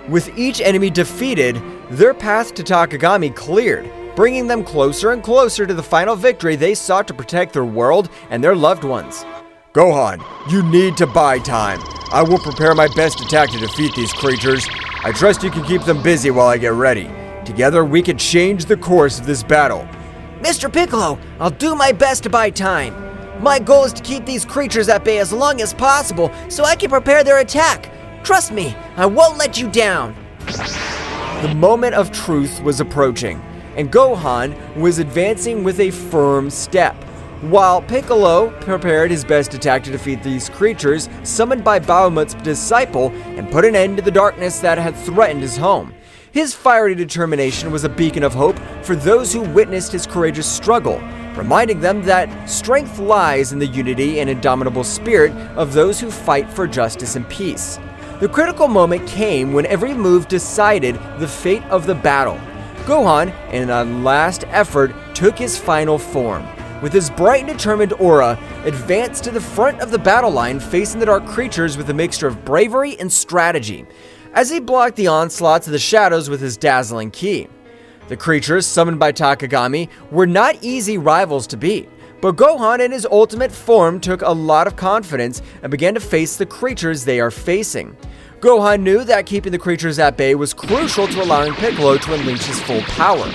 Speaker 3: With each enemy defeated, their path to Takagami cleared, bringing them closer and closer to the final victory they sought to protect their world and their loved ones.
Speaker 1: Gohan, you need to buy time. I will prepare my best attack to defeat these creatures. I trust you can keep them busy while I get ready. Together, we can change the course of this battle.
Speaker 2: Mr. Piccolo, I'll do my best to buy time. My goal is to keep these creatures at bay as long as possible so I can prepare their attack. Trust me, I won't let you down.
Speaker 3: The moment of truth was approaching, and Gohan was advancing with a firm step, while Piccolo prepared his best attack to defeat these creatures summoned by Bahamut's disciple and put an end to the darkness that had threatened his home. His fiery determination was a beacon of hope for those who witnessed his courageous struggle, reminding them that strength lies in the unity and indomitable spirit of those who fight for justice and peace. The critical moment came when every move decided the fate of the battle. Gohan, in a last effort, took his final form. With his bright and determined aura, advanced to the front of the battle line, facing the dark creatures with a mixture of bravery and strategy, as he blocked the onslaughts of the shadows with his dazzling ki. The creatures summoned by Takagami were not easy rivals to beat, but Gohan in his ultimate form took a lot of confidence and began to face the creatures they are facing. Gohan knew that keeping the creatures at bay was crucial to allowing Piccolo to unleash his full power.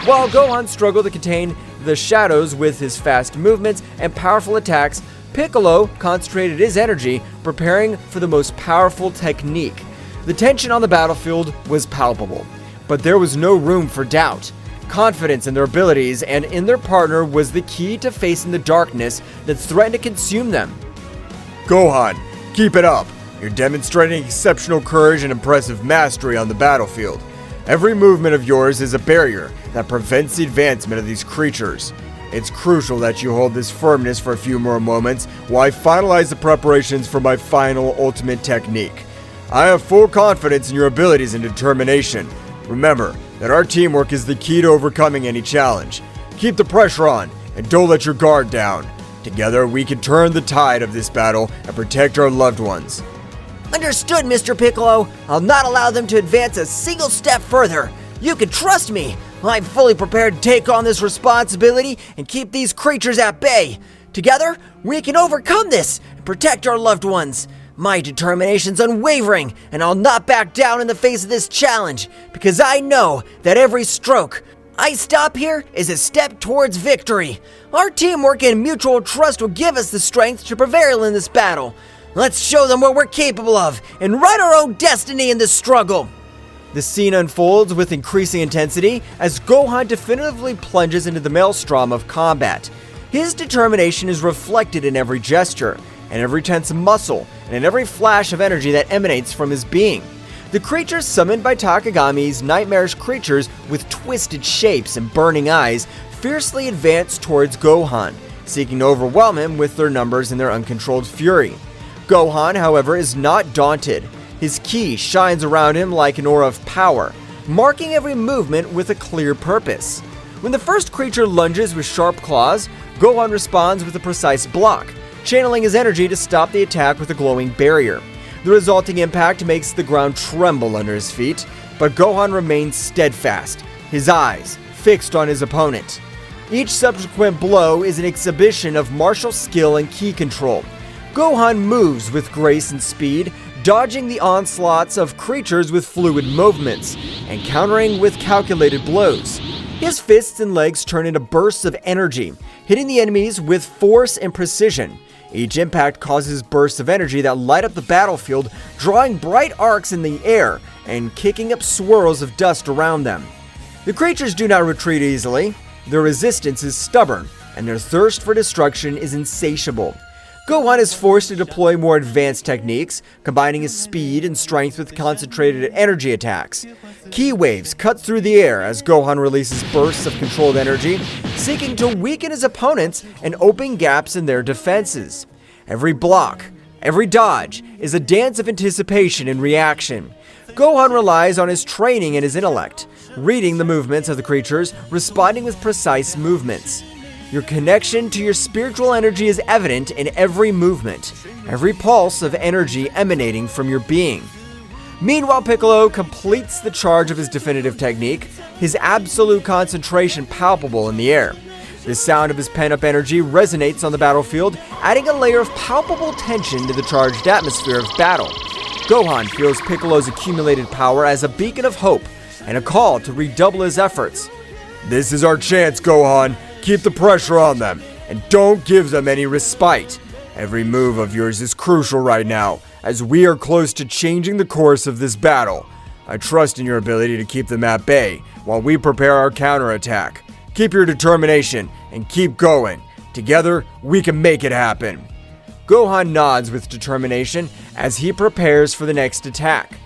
Speaker 3: While Gohan struggled to contain the shadows with his fast movements and powerful attacks, Piccolo concentrated his energy preparing for the most powerful technique. The tension on the battlefield was palpable, but there was no room for doubt. Confidence in their abilities and in their partner was the key to facing the darkness that threatened to consume them.
Speaker 1: Gohan, keep it up. You're demonstrating exceptional courage and impressive mastery on the battlefield. Every movement of yours is a barrier that prevents the advancement of these creatures. It's crucial that you hold this firmness for a few more moments while I finalize the preparations for my final ultimate technique. I have full confidence in your abilities and determination. Remember that our teamwork is the key to overcoming any challenge. Keep the pressure on and don't let your guard down. Together, we can turn the tide of this battle and protect our loved ones.
Speaker 2: Understood, Mr. Piccolo. I'll not allow them to advance a single step further. You can trust me. I'm fully prepared to take on this responsibility and keep these creatures at bay. Together, we can overcome this and protect our loved ones. My determination's unwavering, and I'll not back down in the face of this challenge, because I know that every stroke I stop here is a step towards victory. Our teamwork and mutual trust will give us the strength to prevail in this battle. Let's show them what we're capable of and write our own destiny in this struggle.
Speaker 3: The scene unfolds with increasing intensity as Gohan definitively plunges into the maelstrom of combat. His determination is reflected in every gesture, and every tense muscle, and in every flash of energy that emanates from his being. The creatures summoned by Takagami's nightmarish creatures with twisted shapes and burning eyes fiercely advance towards Gohan, seeking to overwhelm him with their numbers and their uncontrolled fury. Gohan, however, is not daunted. His ki shines around him like an aura of power, marking every movement with a clear purpose. When the first creature lunges with sharp claws, Gohan responds with a precise block, channeling his energy to stop the attack with a glowing barrier. The resulting impact makes the ground tremble under his feet, but Gohan remains steadfast, his eyes fixed on his opponent. Each subsequent blow is an exhibition of martial skill and ki control. Gohan moves with grace and speed, dodging the onslaughts of creatures with fluid movements, and countering with calculated blows. His fists and legs turn into bursts of energy, hitting the enemies with force and precision. Each impact causes bursts of energy that light up the battlefield, drawing bright arcs in the air and kicking up swirls of dust around them. The creatures do not retreat easily. Their resistance is stubborn, and their thirst for destruction is insatiable. Gohan is forced to deploy more advanced techniques, combining his speed and strength with concentrated energy attacks. Ki waves cut through the air as Gohan releases bursts of controlled energy, seeking to weaken his opponents and open gaps in their defenses. Every block, every dodge, is a dance of anticipation and reaction. Gohan relies on his training and his intellect, reading the movements of the creatures, responding with precise movements. Your connection to your spiritual energy is evident in every movement, every pulse of energy emanating from your being. Meanwhile, Piccolo completes the charge of his definitive technique, his absolute concentration palpable in the air. The sound of his pent-up energy resonates on the battlefield, adding a layer of palpable tension to the charged atmosphere of battle. Gohan feels Piccolo's accumulated power as a beacon of hope and a call to redouble his efforts.
Speaker 1: This is our chance, Gohan. Keep the pressure on them, and don't give them any respite. Every move of yours is crucial right now, as we are close to changing the course of this battle. I trust in your ability to keep them at bay while we prepare our counterattack. Keep your determination and keep going. Together, we can make it happen.
Speaker 3: Gohan nods with determination as he prepares for the next attack.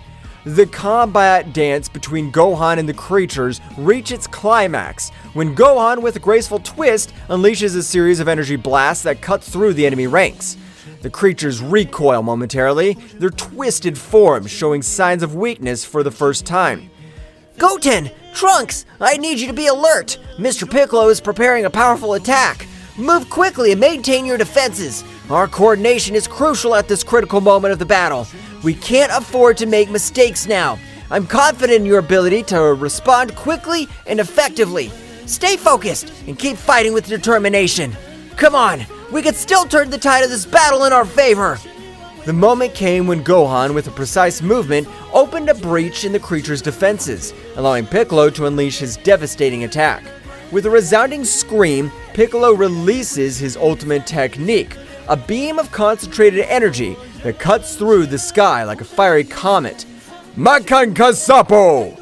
Speaker 3: The combat dance between Gohan and the creatures reach its climax when Gohan, with a graceful twist, unleashes a series of energy blasts that cut through the enemy ranks. The creatures recoil momentarily, their twisted forms showing signs of weakness for the first time.
Speaker 2: Goten! Trunks! I need you to be alert! Mr. Piccolo is preparing a powerful attack! Move quickly and maintain your defenses! Our coordination is crucial at this critical moment of the battle. We can't afford to make mistakes now. I'm confident in your ability to respond quickly and effectively. Stay focused and keep fighting with determination. Come on, we can still turn the tide of this battle in our favor.
Speaker 3: The moment came when Gohan, with a precise movement, opened a breach in the creature's defenses, allowing Piccolo to unleash his devastating attack. With a resounding scream, Piccolo releases his ultimate technique, a beam of concentrated energy that cuts through the sky like a fiery comet.
Speaker 1: Makankasapo!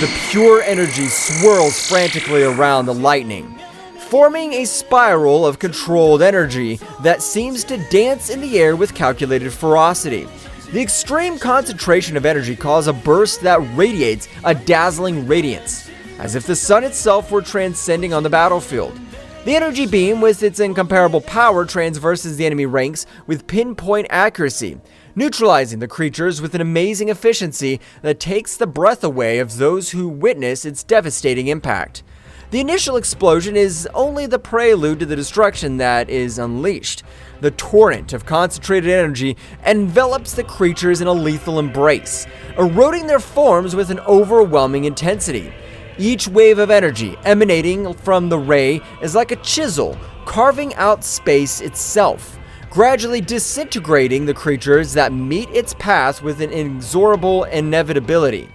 Speaker 3: The pure energy swirls frantically around the lightning, forming a spiral of controlled energy that seems to dance in the air with calculated ferocity. The extreme concentration of energy causes a burst that radiates a dazzling radiance, as if the sun itself were transcending on the battlefield. The energy beam, with its incomparable power, transverses the enemy ranks with pinpoint accuracy, neutralizing the creatures with an amazing efficiency that takes the breath away of those who witness its devastating impact. The initial explosion is only the prelude to the destruction that is unleashed. The torrent of concentrated energy envelops the creatures in a lethal embrace, eroding their forms with an overwhelming intensity. Each wave of energy emanating from the ray is like a chisel, carving out space itself, gradually disintegrating the creatures that meet its path with an inexorable inevitability.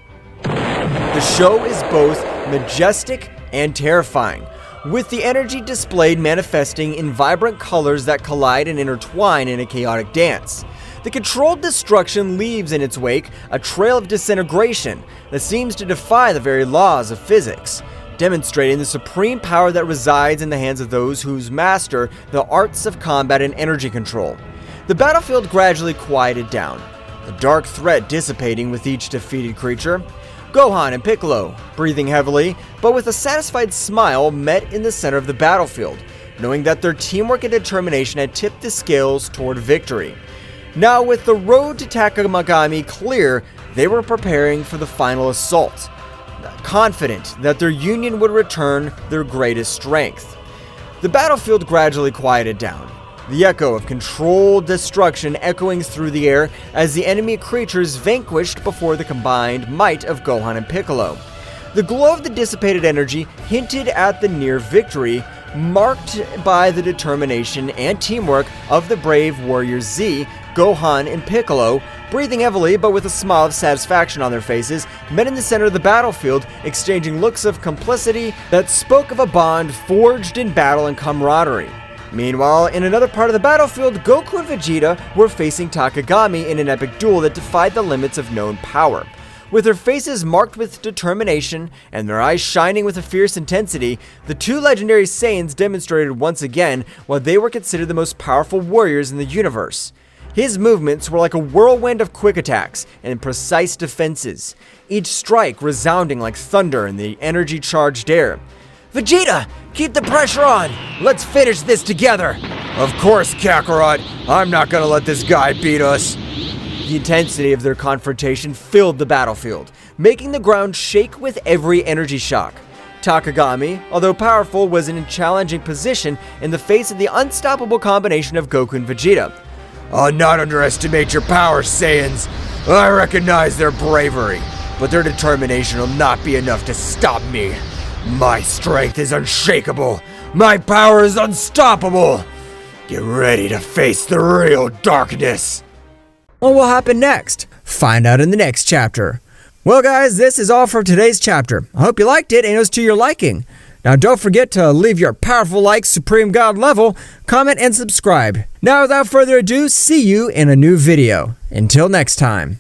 Speaker 3: The show is both majestic and terrifying, with the energy displayed manifesting in vibrant colors that collide and intertwine in a chaotic dance. The controlled destruction leaves in its wake a trail of disintegration that seems to defy the very laws of physics, demonstrating the supreme power that resides in the hands of those who master the arts of combat and energy control. The battlefield gradually quieted down, the dark threat dissipating with each defeated creature. Gohan and Piccolo, breathing heavily, but with a satisfied smile, met in the center of the battlefield, knowing that their teamwork and determination had tipped the scales toward victory. Now, with the road to Takagami clear, they were preparing for the final assault, confident that their union would return their greatest strength. The battlefield gradually quieted down, the echo of controlled destruction echoing through the air as the enemy creatures vanquished before the combined might of Gohan and Piccolo. The glow of the dissipated energy hinted at the near victory, marked by the determination and teamwork of the brave warriors Z, Gohan, and Piccolo. Breathing heavily but with a smile of satisfaction on their faces, met in the center of the battlefield, exchanging looks of complicity that spoke of a bond forged in battle and camaraderie. Meanwhile, in another part of the battlefield, Goku and Vegeta were facing Takagami in an epic duel that defied the limits of known power. With their faces marked with determination and their eyes shining with a fierce intensity, the two legendary Saiyans demonstrated once again why they were considered the most powerful warriors in the universe. His movements were like a whirlwind of quick attacks and precise defenses, each strike resounding like thunder in the energy-charged air.
Speaker 2: Vegeta, keep the pressure on! Let's finish this together!
Speaker 1: Of course, Kakarot. I'm not gonna let this guy beat us.
Speaker 3: The intensity of their confrontation filled the battlefield, making the ground shake with every energy shock. Takagami, although powerful, was in a challenging position in the face of the unstoppable combination of Goku and Vegeta.
Speaker 4: I'll not underestimate your power, Saiyans. I recognize their bravery, but their determination will not be enough to stop me. My strength is unshakable. My power is unstoppable. Get ready to face the real darkness.
Speaker 3: What will happen next? Find out in the next chapter. Well guys, this is all for today's chapter. I hope you liked it and it was to your liking. Now don't forget to leave your powerful like Supreme God level, comment and subscribe. Now without further ado, see you in a new video. Until next time.